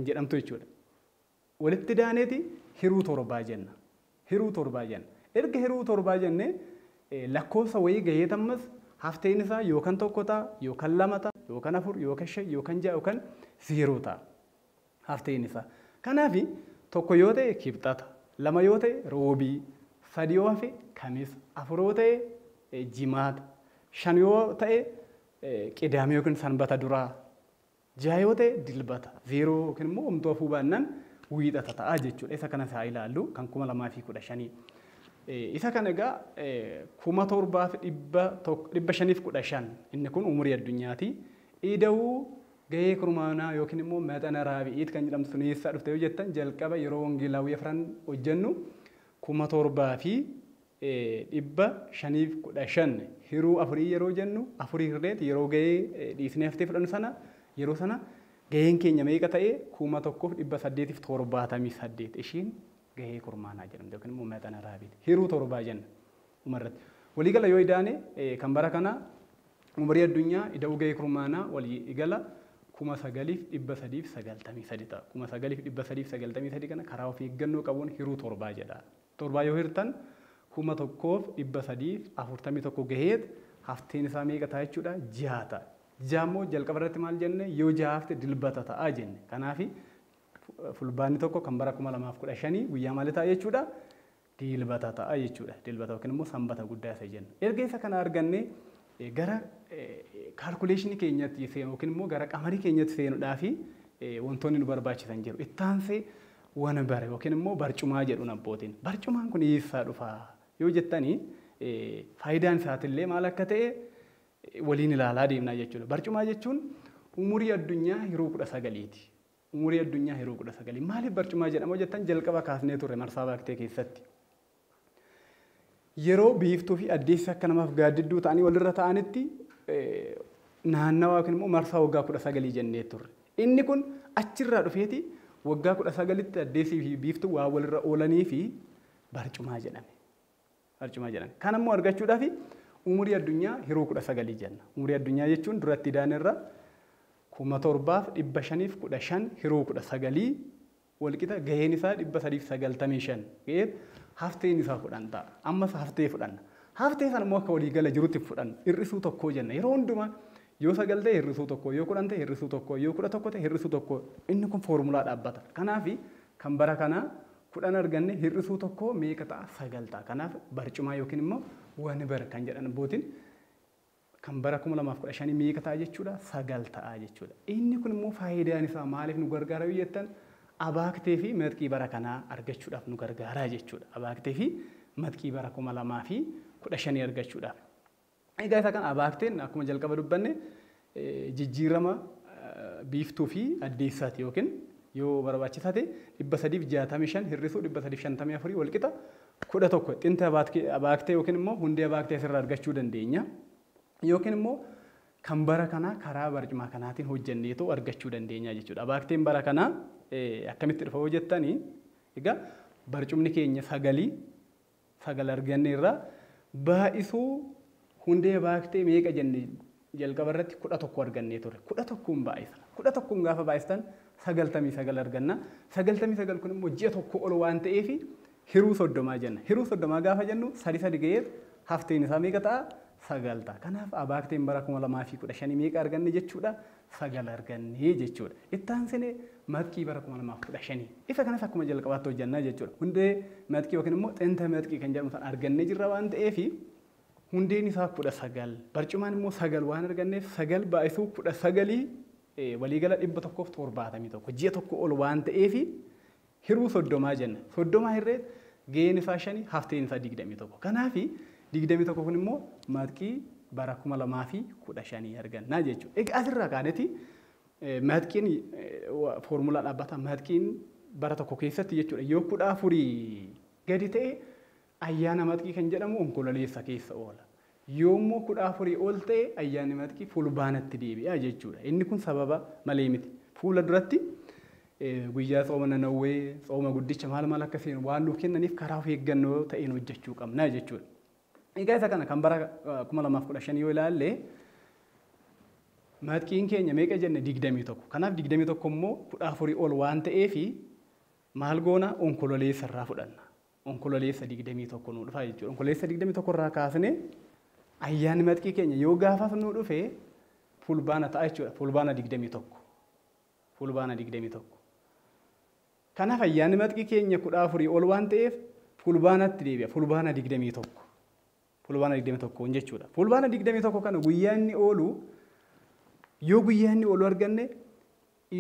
jedhamtu jechuudha. Walitti daaneeti hiruu torbaa jenna. Hiruu torbaa jenna. Erga hiruu torbaa jenne lakkoofsa wayii gahee tammas hafteen isaa yookaan tokko ta'a yookaan lama ta'a yookaan afur yookaan shan yookaan ja'a yookaan zeeroo ta'a hafteen isaa. Kanaaf tokko yoo ta'e kibxata. Lama yoo ta'e roobii, sadii yoo hafe kamis, afur yoo ta'e jimaata, shan yoo ta'e qidaamee yookiin sanbata duraa, jaha yoo ta'e dilbata, zeeroo yookiin immoo homtuu hafuu baannaan wiixata ta'a jechuudha. Isa kana isaa ilaallu kan 2015. Isa kana egaa 7515 inni kun umurii addunyaati. Ida'uu gahee kurmaanaa yookiin immoo maxana raabi'iit kan jedhamtu sun eessaa dhufte yoo jettan jalqaba yeroo wangeelaawwii afran hojjennu 7,515 hiruu afurii yeroo jennu afurii hirreeti yeroo gahee dhiisnee haftee fudhannu sana yeroo sana gaheen keenya meeqa ta'e 1,878 ishiin gahee kurmaanaa jedhamti yookiin immoo maxana raabi'iit hiruu 7 jenna umarratti. Waliigala yoo idaane kan bara kana umurii addunyaa ida'uu gahee kurmaanaa waliigala 9,393 ta'a. 9,393 kana karaa of eeggannoo qabuun hiruu 7 jedha. 7 yoo hirtan 1,341 gaheet hafteen isaa meeqa ta'a jechuudha? 6 ta'a. 6 immoo jalqaba irratti maal jenne yoo 6 hafte dilbata ta'a jenne. Kanaaf fulbaanni tokko kan bara 2015 guyyaa maal ta'a jechuudha? Dilbata ta'a jechuudha. Dilbata yookiin immoo sanbata guddaa isa jenna. Erga isa kana arganne gara kaalkuleeshinii keenyatti yookiin immoo gara qamarii keenyatti seenuudhaaf wantoonni nu barbaachisan jiru. Ittaansee wana bare yookiin immoo barcumaa jedhuun abbootiin. Barcumaan kun eessaa dhufa yoo jettanii faayidaan isaatillee maal akka ta'e waliin ilaalaa deemnaa jechuudha. Barcumaa jechuun umurii addunyaa hiruu 19ti. Umurii addunyaa hiruu 19. Maaliif barcumaa jedhama jettan jalqaba kaasnee turre marsaa baaktee keessatti. Yeroo biiftuu fi addeessi akka namaaf gaaddidduu ta'anii walirra ta'anitti naannawaa yookiin immoo marsaa waggaa 19 jennee turre. Inni kun achirraa dhufeeti waggaa 19tti addeessii fi biiftuu waa walirra oolanii fi barcumaa jedhame. Barcumaa jedhame. Kan ammoo argachuudhaaf umurii addunyaa hiruu 19 jenna. Umurii addunyaa jechuun duratti idaanerra 7,515 hiruu 19 walqixa gaheen isaa 395 gahee hafteen isaa fudhan ta'a. Ammas haftee fudhanna. Haftee sana immoo akka waliigala jirutti fudhanna. Hir'isuu tokkoo jenna. Yeroo hundumaa yoo 9 ta'e hir'isuu tokko, yoo 10 ta'e hir'isuu tokko, yoo 11 ta'e hir'isuu tokko. Inni kun foormulaa dhaabbata. Kanaaf kan bara kanaa 10 arganne hir'isuu tokko meeqa ta'a? 9 ta'a. Kanaaf barcumaa yookiin immoo wani bara kan jedhan abbootiin kan bara 2015 meeqa ta'a jechuudha? 9 ta'a jechuudha. Inni kun immoo faayidaan isaa maaliif nu gargaara yoo jettan abaaktee fi maxxii bara kanaa argachuudhaaf nu gargaaraa jechuudha. Abaaktee fi maxxii bara 2015 argachuudhaaf. Egaa isa kan abaakteen akkuma jalqaba dubbanne jijjiirama biiftuu fi addeessaati yookiin yoo barbaachisaa ta'e 365 hir'isuu 354 walqixa 11 xinta abaaktee yookiin immoo hundee abaaktee asirraa argachuu dandeenya. Yookiin immoo kan bara kanaa karaa barcumaa kanaatiin hojjenneetoo argachuu dandeenya jechuudha. Abaakteen bara kanaa akkamitti dhufa yoo jettanii egaa barcumni keenya 9 arganne irraa baay'isuu hundee abaaktee meeqa jenne jalqaba irratti 11 argannee ture. 11 baay'isna. 11 gaafa baay'istan 99 arganna. 99 kun immoo ji'a tokko ol waan ta'eef hiruu 30 jenna. Hiruu 30 gaafa jennu 3 gahee hafteen isaa meeqa ta'a? 9 ta'a. Kanaaf abaakteen bara 2015 meeqa arganne jechuudha? 9 arganne jechuudha. Itti aansine maxxii bara 2015. Isa kanas akkuma jalqabaatti hojjannaa jechuudha. Hundee maxxii yookiin immoo xinta maxxii kan jedhamu san argannee jirra waan ta'eef hundeen isaa 19. Barcumaan immoo 9 waan arganneef 9 baay'isuu 19 waliigala 171 ji'a tokko ol waan ta'eef hiruu 30 jenna. 30 hirree gaheen isaa 5 hafteen isaa 21. Kanaaf 21 kun immoo maxxii bara 2015 argannaa jechuudha. Egaa asirraa kaaneeti maxxiin foormulaa dhaabbata maxxiin bara tokko keessatti jechuudha. Yoo 14 gadi ta'e ayyaana maxxii kan jedhamu onkololeessa keessa oola. Yoo immoo 14 ol ta'e ayyaanni maxxii fulbaanatti deebi'a jechuudha. Inni kun sababa malee miti. Fuula duratti guyyaa tsooma nanawwee, tsooma guddicha maal akka seenu waan nuuf kennaniif karaa of eeggannoo ta'een hojjechuu qabna jechuudha. Egaa isa kana kan bara 2015 yoo ilaalle maxxiin keenya meeqa jenne 21. Kanaaf 21 immoo 14 ol waan ta'eef maal goona onkololeessa irraa fudhanna. Onkololeessa 21 nu dhufa jechuudha. Onkololeessa 21 irraa kaasne ayyaanni maxxii keenya yoo gaafas nu dhufe fulbaana ta'a jechuudha. Fulbaana 21. Fulbaana 21. Kanaaf ayyaanni maxxii keenya 14 ol waan ta'eef fulbaanatti deebi'a. Fulbaana 21. Fulbaana 21 jechuudha. Fulbaana 21 kana guyyaa inni oolu yoo guyyaa inni oolu arganne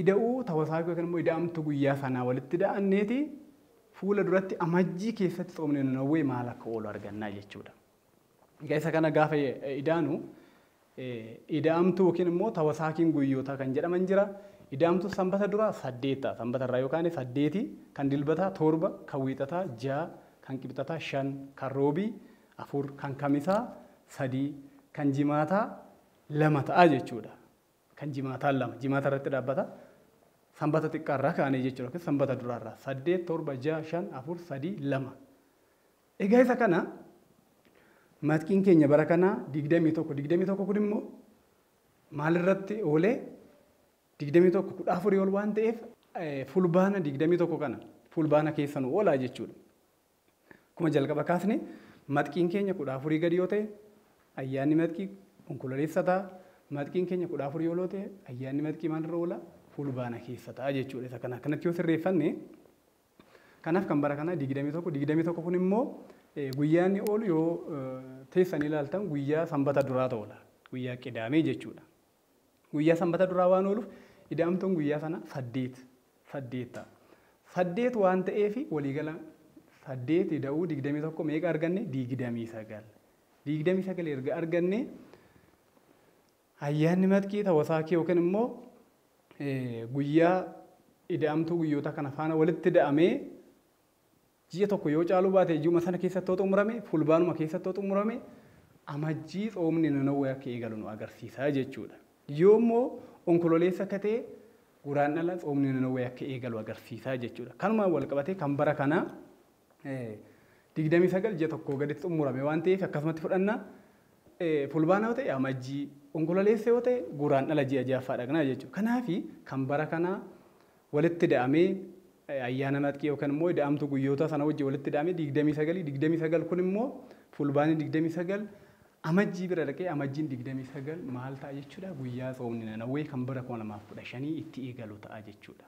ida'uu tawasaakuu yookiin immoo ida'amtu guyyaa sanaa walitti da'anneeti fuula duratti amajjii keessatti tsoomni nanawwee maal akka oolu argannaa jechuudha. Egaa isa kana gaafa idaanu ida'amtuu yookiin immoo tawasaakiin guyyoota kan jedhaman jira. Ida'amtuu sanbata duraa 8 sanbata irraa yookaan 8 kan dilbataa 7 kan wiixataa 6 kan qibxataa 5 kan roobii 4 kan kamisaa 3 kan jimaataa 2 ta'a jechuudha. Kan jimaataa 2 jimaata irratti dhaabbata. Sanbata xiqqaarraa kaanee jechuudha. Sanbata duraarraa 8 7 6 5 4 3 2. Egaa isa kana matkiin keenya bara kanaa 21 kun immoo maalirratti oolee 21 14 ol waan ta'eef fulbaana 21 kana fulbaana keessa nu oolaa jechuudha. Akkuma jalqaba kaasne matkiin keenya 14 gadi yoo ta'e ayyaanni matkii onkololeessa ta'a. Matkiin keenya 14 yoo ta'e ayyaanni matkii maalirra oola fulbaana keessa ta'a jechuudha. Isa kana akkanatti yoo sirreeffanne kanaaf kan bara kanaa 21 kun immoo guyyaan oolu yoo teessan ilaaltan guyyaa sanbata duraa ta'udha. Guyyaa qidaamee jechuudha. Guyyaa sanbata duraa waan ooluuf ida'amtuun guyyaa sana 8 ta'a. 8 waan ta'eef waliigala 8 ida'uu 21 meeqa arganne 29. 29 erga arganne ayyaanni matkii tawasaakii yookiin immoo guyyaa ida'amtuu guyyoota kana faana walitti da'amee ji'a tokko yoo caaluu baate ji'uma sana keessatti yoo xumurame fulbaanuma keessatti yoo xumurame amajjii xoomni nanawwee akka eegalu nu agarsiisa jechuudha. Yoo immoo onkololeessa akka ta'e guraandhala xoomni nanawwee akka eegalu agarsiisa jechuudha. Kanumaan wal qabatee kan bara kanaa 29 ji'a tokko gaditti xumurame waan ta'eef akkasumatti fudhanna. Fulbaana yoo ta'e amajjii onkololeessa yoo ta'e guraandhala ji'a ja'affaa dhaqnaa jechuudha. Kanaaf kan bara kanaa walitti da'amee ayyaana matkii yookaan immoo ida'amtuu guyyoota sana wajjin walitti da'amee 29 kun immoo fulbaanii 29 amajjii bira dhaqee amajjiin 29 maal ta'a jechuudha guyyaa xoomni nanawwee kan bara 2015 itti eegalu ta'a jechuudha.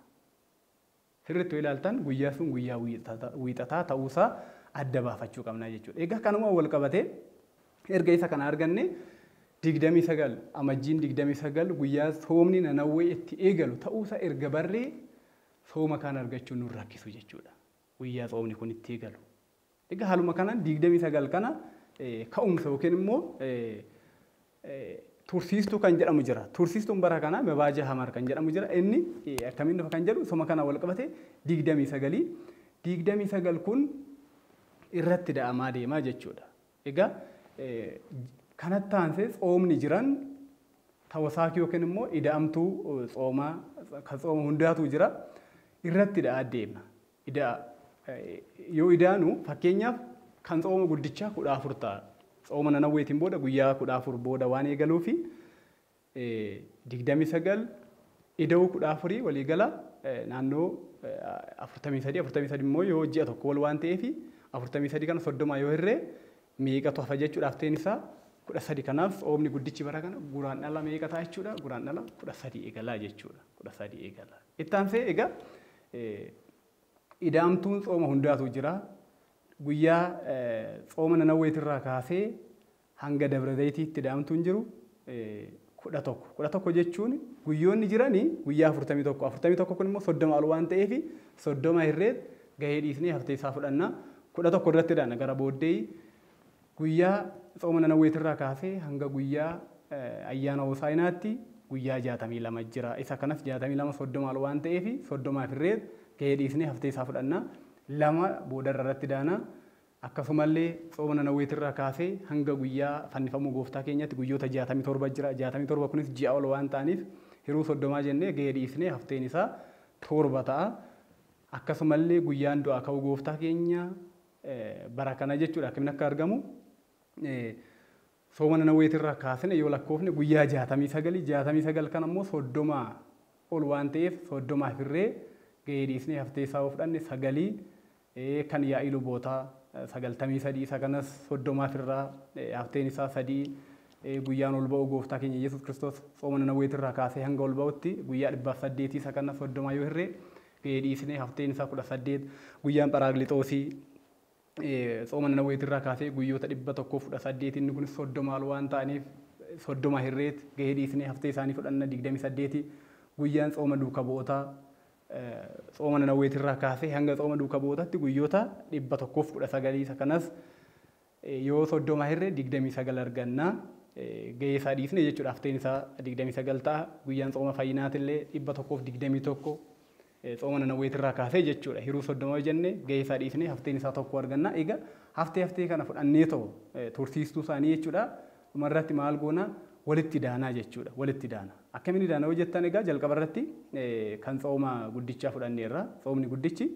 Sirriitti yoo ilaaltan guyyaa sun guyyaa wiixataa ta'uusaa adda baafachuu qabna jechuudha. Egaa kanuma wal qabatee erga isa kana arganne 29 amajjiin 29 guyyaa xoomni nanawwee itti eegalu ta'uusaa erga barree sooma kan argachuun nu rakkisu jechuudha. Guyyaa xoomni kun itti eegalu. Egaa haaluma kanaan 29 kana ka'umsa yookiin immoo tursiistuu kan jedhamu jira. Tursiistuun bara kanaa mabaaja hamar kan jedhamu jira. Inni akkamiin dhufa kan jedhu sooma kana wal qabate 29 kun irratti da'amaa deemaa jechuudha. Egaa kanatti aansee xoomni jiran tawasaakii yookiin immoo ida'amtuu xoomaa kan xooma hundaatu jira. Irratti da'aa deema. Yoo idaanu fakkeenyaaf kan xooma guddichaa 14 ta'a. Xooma nanawweetiin booda guyyaa 14 booda waan eegaluufi 29 ida'uu 14 waliigala naannoo 43 immoo yoo ji'a tokko wal waan ta'eef 43 kana 30 yoo hirree meeqatu hafa jechuudhaaf ta'een isaa 13 kanaaf xoomni guddichi bara kana guraandhala meeqa ta'a jechuudha. Guraandhala 13 eegalaa jechuudha. 13 eegalaa. Itti aansee egaa ida'amtuun xooma hundaatu jira. Guyyaa xooma nanawweetirraa kaasee hanga dabra zayitiitti ida'amtuun jiru 11 jechuun guyyoonni jiranii guyyaa 41 kun immoo 30 ol waan ta'eef 30 hirreet gahee dhiisnee haftee isaa fudhanna 11 irratti daana gara booddee guyyaa xooma nanawweetirraa kaasee hanga guyyaa ayyaana hosaayinaatti guyyaa 62 jira. Isa kanas 62 30 ol waan ta'eef 30 hirreet gahee dhiisnee haftee isaa fudhanna 2 booda irratti daana. Akkasumallee xooma nanawweetirraa kaasee hanga guyyaa fannifamuu gooftaa keenyatti guyyoota 67 jira. 67 kunis ji'a ol waan ta'aniif hiruu 30 jennee gahee dhiisnee hafteen isaa 7 ta'a. Akkasumallee guyyaan du'aa ka'uu gooftaa keenya bara kana jechuudha akkamiin akka argamu xooma nanawweetirraa kaasne yoo lakkoofne guyyaa 69 kan ammoo 30 ol waan ta'eef 30 hirree gahee dhiisnee haftee isaa fudhanne 9 kan yaa'ii lubootaa 93 isa kanas 30 irraa hafteen isaa 3 guyyaan ol ba'u gooftaa keenya Yesuus Kiristoos xooma nanawweetirraa kaasee hanga ol ba'utti guyyaa 800 isa kanas 30 yoo hirree gahee dhiisnee hafteen isaa 18 guyyaan Pharaaklixoosii xooma nanawweetirraa kaasee guyyoota 118 inni kunis 30 ol waan ta'aniif 30 hirreet gahee dhiisnee haftee isaanii fudhanna 28 guyyaan xooma duuka bu'ootaa xooma nanawweetirraa kaasee hanga xooma duuka bu'ootaatti guyyoota 119 isa kanas yoo 30 hirree 29 arganna gahee isaa dhiisne jechuudha. Hafteen isaa 29 ta'a. Guyyaan tsooma fayyinaatillee 121 tsooma Nanawweetirraa kaasee jechuudha. Hiruu 30 jenne gahee isaa dhiisne hafteen isaa tokko arganna. Egaa haftee kana fudhannee tursiistuu isaanii jechuudha. Dhumarratti maal goona walitti daanaa jechuudha. Walitti daana. Akkamiin daana hojjettan egaa jalqabarratti kan tsooma guddichaa fudhanneerra. Tsoomni guddichi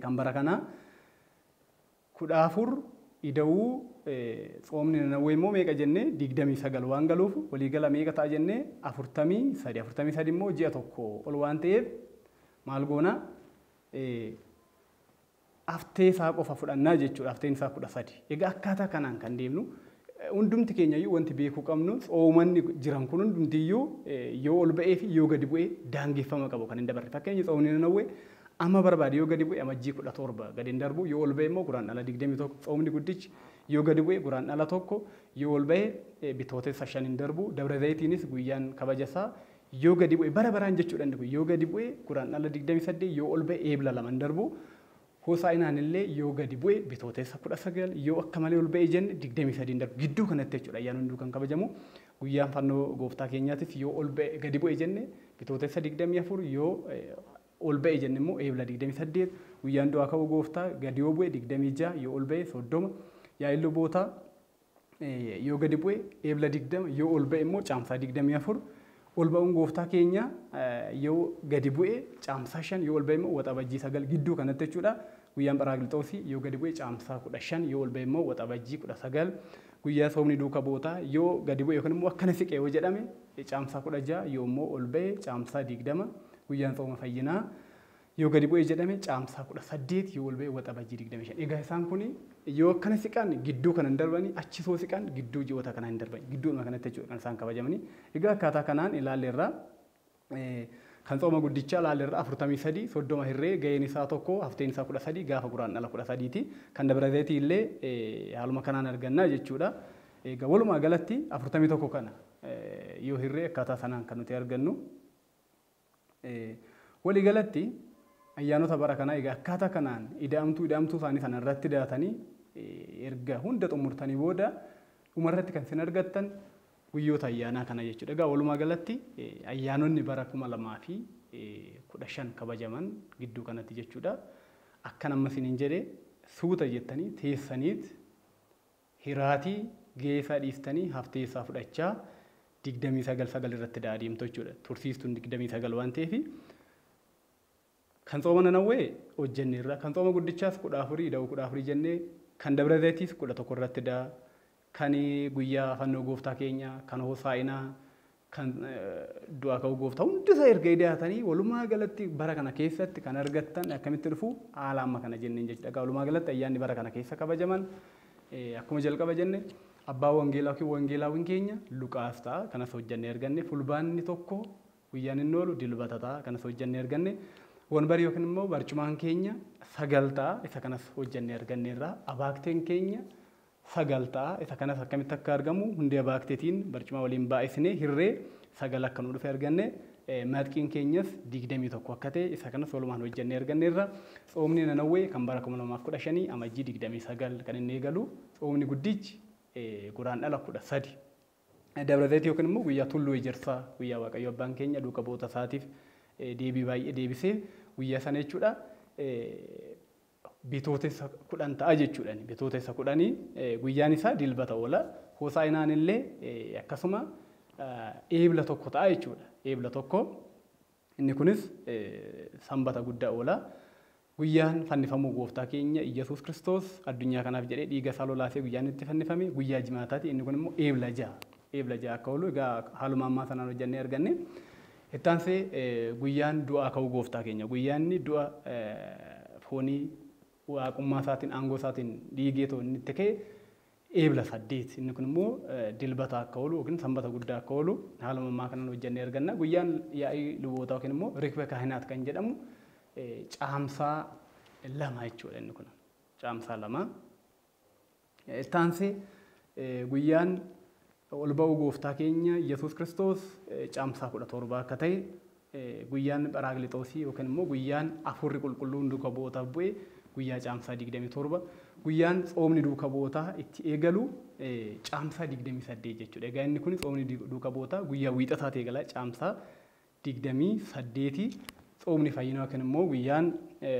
kan bara kanaa 14 ida'uu tsoomni Nanawwee immoo meeqa jennee 29 waan galuuf waliigala meeqa ta'a jennee 43 immoo ji'a tokko ol waan ta'eef maal goona haftee isaa qofa fudhannaa jechuudha. Hafteen isaa 13. Egaa akkaataa kanaan kan deemnu hundumti keenya iyyuu wanti beekuu qabnu tsoomanni jiran kun hundumtiyyuu yoo ol ba'ee fi yoo gadi bu'ee daangeffama qabu kan hin dabarre. Fakkeenyaaf tsoomni Nanawwee amma barbaade yoo gadi bu'e amajjii 17 gadi hin darbu yoo ol ba'e immoo guraandhala 21 tsoomni guddichi yoo gadi bu'e guraandhala 1 yoo ol ba'e bitootessa 5 hin darbu Dabra Zayitiinis guyyaan kabajasaa yoo gadi bu'e bara baraan jechuudha inni kun yoo gadi bu'e guraandhala 28 yoo ol ba'e eebla 2 hin darbu Hosaa'inaan illee yoo gadi bu'e bitootessa 19 yoo akka malee ol ba'e jenne 23 hin darbu gidduu kanatti jechuudha ayyaana hunduu kan kabajamu guyyaan fannoo gooftaa keenyaatis yoo ol ba'e gadi bu'e jenne bitootessa 24 yoo ol ba'e jenne immoo eebla 28 guyyaan du'aa ka'uu gooftaa gadi yoo bu'e 26 yoo ol ba'e 30 yaa'ii lubootaa yoo gadi bu'e eebla 20 yoo ol ba'e immoo caamsaa 24 ol ba'uun gooftaa keenya yoo gadi bu'e caamsaa 5 yoo ol ba'e immoo waxabajjii 9 gidduu kanatti jechuudha guyyaan Pharaaqilixoosii yoo gadi bu'e caamsaa 15 yoo ol ba'e immoo waxabajjii 19 guyyaa soomni duuka bootaa yoo gadi bu'e yookaan immoo akkana siqee yoo jedhame caamsaa 16 yoo immoo ol ba'e caamsaa 20 guyyaan tsooma fayyinaa yoo gadi bu'e jedhame caamsaa 18 yoo ol ba'e waxabajjii 25. Egaa isaan kun yoo akkana siqan gidduu kana hin darbani achi soo siqan gidduu ji'oota kana hin darbani gidduuma kanatti jechuudha kan isaan kabajamani. Egaa akkaataa kanaan ilaalleerra kan tsooma guddichaa ilaalleerra 43 30 hirree gaheen isaa tokko hafteen isaa 13 gaafa guraandhala 13ti kan Dabra Zayitii illee haaluma kanaan argannaa jechuudha. Egaa walumaa galatti 41 kana yoo hirree akkaataa sanaan kan nuti argannu. Walii galatti ayyaanota bara kanaa egaa akkaataa kanaan ida'amtuu isaanii sana irratti daatanii erga hunda xumurtanii booda dhumarratti kan isin argattan guyyoota ayyaanaa kana jechuudha. Egaa walumaa galatti ayyaanonni bara 2015 kabajaman gidduu kanatti jechuudha. Akkan amma isiniin jedhee suuta jettanii teessaniit hiraatii geessaa dhiistanii haftee isaa fudhachaa 29 irratti daadiimtu jechuudha. Tursiistuun 29 waan ta'eef kan tsooma Nanawwee hojjenneerra kan tsooma guddichaas 14 ida'uu 14 jennee kan Dabra Zayitiis 11 irratti daa kan guyyaa fannoo gooftaa keenya kan Hosaa'inaa kan du'aa ka'uu gooftaa hundisaa erga idaatanii walumaa galatti bara kana keessatti kan argattan akkamitti dhufu haala amma kana jenneen jechuudha. Walumaa galatti ayyaanni bara kana keessa kabajaman akkuma jalqaba jenne abbaa wangeelaawwan keenya Luqaas ta'a kanas hojjennee arganne fulbaanni tokko guyyaan inni oolu dilbata ta'a kanas hojjennee arganne wanbarii yookiin immoo barcumaan keenya 9 ta'a isa kanas hojjennee arganneerra abaakteen keenya 9 ta'a isa kanas akkamitti akka argamu hundee abaakteetiin barcumaa waliin baay'isnee hirree 9 akka nu dhufe arganne maaxiqiin keenyas 21 akka ta'e isa kanas walumaan hojjennee arganneerra tsoomni Nanawwee kan bara 2015 amajjii 29 kan inni eegalu tsoomni guddichi guraandhala 13 Dabra Zayitii yookiin immoo guyyaa tulluu ejersaa guyyaa Waaqayyo abbaan keenya duuka boota isaatiif deebii baay'ee deebisee guyyaa sana jechuudha bitootessa 10 ta'a jechuudha. Bitootessa 10 guyyaan isaa dilbata oola. Hosaa'inaan illee akkasuma eebla tokko ta'a jechuudha. Eebla tokko inni kunis sanbata guddaa oola. Guyyaan fannifamuu gooftaa keenya Iyyasuus Kiristoos addunyaa kanaaf jedhee dhiiga isaa lolaasee guyyaan itti fannifame guyyaa jimaataati. Inni kun immoo eebla 6. Eebla 6 akka oolu egaa haaluma ammaa sanaan hojjennee arganne. Ittaansee guyyaan du'aa ka'uu gooftaa keenya guyyaanni du'a foonii waaqummaa isaatiin aangoo isaatiin dhiigee inni itti ka'e eebla 8 inni kun immoo dilbata akka oolu yookiin sanbata guddaa akka oolu haaluma ammaa kanaan hojjennee arganna. Guyyaan yaa'ii lubootaa yookiin immoo rikba kaahinaat kan jedhamu caamsaa 2 jechuudha inni kun caamsaa 2. Ittaansee guyyaan ol ba'uu gooftaa keenya Iyyasuus Kiristoos caamsaa 17 akka ta'e guyyaan Pharaaqilixoosii yookiin immoo guyyaan afurri qulqulluun duuka bootaaf bu'e guyyaa caamsaa 27 guyyaan tsoomni duuka bootaa itti eegalu caamsaa 28 jechuudha. Egaa inni kun tsoomni duuka bootaa guyyaa wiixataa eegala caamsaa 28 tsoomni fayyinaa kan immoo guyyaan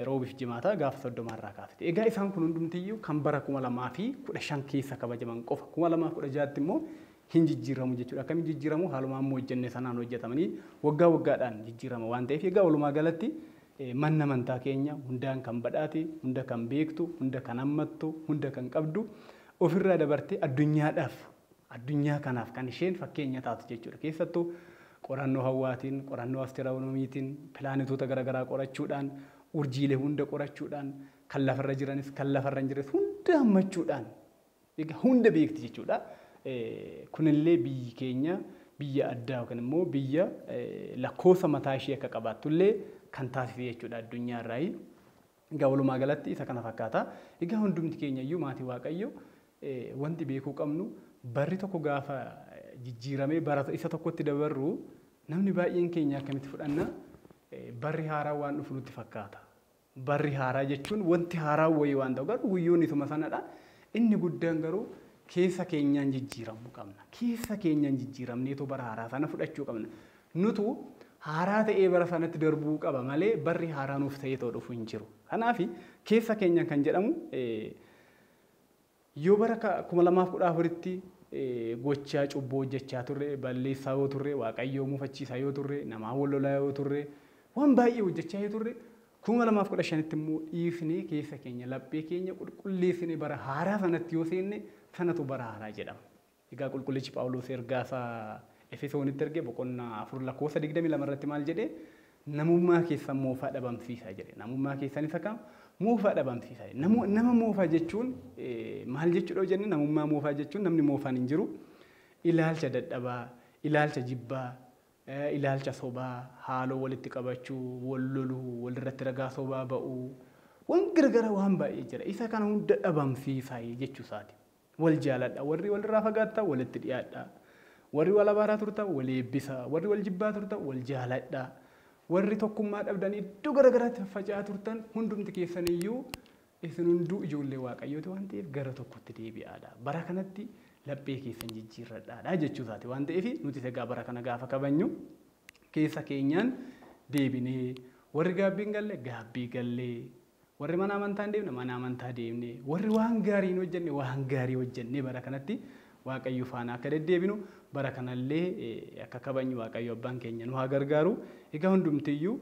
roobiif jimaataa gaafa 30 irraa kaasite. Egaa isaan kun hundumtiyyuu kan bara 2015 keessa kabajaman qofa. 2016 immoo hin jijjiiramu jechuudha. Akkamiin jijjiiramu haaluma ammoo hojjenne sanaan hojjetamanii waggaa waggaadhaan jijjiirama waan ta'eef egaa walumaa galatti manna amantaa keenya hundaan kan badhaate, hunda kan beektu, hunda kan hammattu, hunda kan qabdu ofirraa dabarte addunyaa kanaaf kan isheen fakkeenya taatu jechuudha. Keessattuu qorannoo hawaatiin, qorannoo astiroonomiitiin, pilaanetoota garaagaraa qorachuudhaan, urjiilee hunda qorachuudhaan, kan lafarra jiranis kan lafarra hin jirres hunda hammachuudhaan egaa hunda beekti jechuudha. Kunillee biyyi keenya biyya addaa yookaan immoo biyya lakkoofsa mataa ishee akka qabaattullee kan taasise jechuudha addunyaa irraa. Egaa walumaa galatti isa kana fakkaata. Egaa hundumti keenya iyyuu maatii Waaqayyo wanti beekuu qabnu barri tokko gaafa jijjiiramee bara isa tokkotti dabarru namni baay'een keenya akkamitti fudhanna barri haaraa waan dhufu nutti fakkaata. Barri haaraa jechuun wanti haaraa wayii waan ta'u garuu guyyoonni isuma sanadha. Inni guddaan garuu keessa keenyaan jijjiiramuu qabna. Keessa keenyaan jijjiiramneetu bara haaraa sana fudhachuu qabna. Nutu haaraa ta'ee bara sanatti darbuu qaba malee barri haaraa nuuf ta'ee ta'u dhufu hin jiru. Kanaaf keessa keenyaan kan jedhamu yoo bara 2014tti gochaa cubbuu hojjechaa turre, balleessaa yoo turre, Waaqayyoo muufachiisaa yoo turre, namaa wal lolaa yoo turre, waan baay'ee hojjechaa yoo turre 2015tti immoo dhiifnee keessa keenya laphee keenya qulqulleessinee bara haaraa sanatti yoo seenne sanatu bara haaraa jedhama. Egaa qulqullichi Phaawulos ergaasaa Efesoonitti ergee boqonnaa 4 lakkoofsa 22 irratti maal jedhee namummaa keessan moofaa dhabamsiisaa jedhe. Namummaa keessan isa kam moofaa dhabamsiisaa jedhe. Nama moofaa jechuun maal jechuudha jenne namummaa moofaa jechuun namni moofaan hin jiru ilaalcha dadhabaa, ilaalcha jibbaa, ilaalcha sobaa, haaloo walitti qabachuu, wal loluu, walirratti ragaa sobaa ba'uu, waan gargara waan baay'ee jira. Isa kana hunda dhabamsiisaa jechuusaati. Wal jaaladha, warri walirraa fagaattaa walitti dhiyaadhaa. Warri wal abaaraa turtan wal eebbisaa, warri wal jibbaa turtan wal jaaladhaa. Warri tokkummaa dhabdan iddoo garaagaraatti faffaca'aa turtan hundumti keessaniyyuu isin hunduu ijoollee Waaqayyooti waan ta'eef gara tokkotti deebi'aadha. Bara kanatti laphee keessan jijjiirradhaadha jechuusaati waan ta'eef nuti egaa bara kana gaafa kabajnu keessa keenyaan deebinee warri gaabbii galle gaabbii gallee, warri mana amantaa deemne mana amantaa deemne, warri waan gaarii hojjenne waan gaarii hojjenne bara kanatti Waaqayyo faana akka deddeebinu bara kanallee akka kabajnu Waaqayyo abbaan keenya nu haa gargaaru. Egaa hundumtiyyuu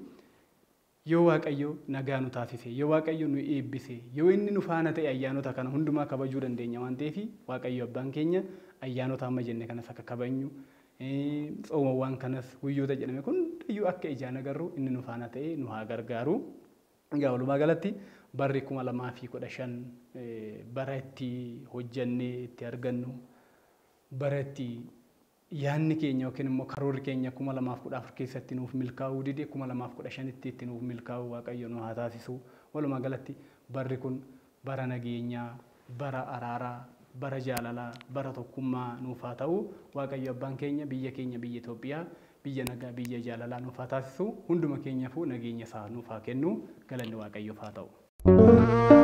yoo Waaqayyo nagaa nu taasise, yoo Waaqayyo nu eebbise, yoo inni nu faana ta'e ayyaanota kana hundumaa kabajuu dandeenya waan ta'eef Waaqayyo abbaan keenya ayyaanota amma jenne kanas akka kabajnu, tsoomawwan kanas guyyoota jedhame hundayyuu akka ijaan agarru inni nu faana ta'e nu haa gargaaru. Egaa walumaa galatti barri 2015 bara itti hojjannee itti argannu, bara itti yaanni keenya yookiin immoo karoorri keenya 2014 keessatti nuuf milkaa'uu dide 2015tti itti nuuf milkaa'uu Waaqayyo nu haa taasisu. Walumaa galatti barri kun bara nageenyaa, bara araaraa, bara jaalalaa, bara tokkummaa nuuf haa ta'u. Waaqayyo abbaan keenya biyya Itoophiyaa biyya nagaa, biyya jaalalaa nuuf haa taasisu. Hunduma keenyaafuu nageenya isaa nuuf haa kennu. Galanni Waaqayyoof haa ta'u.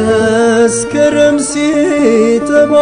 መስከረም ሲጠባ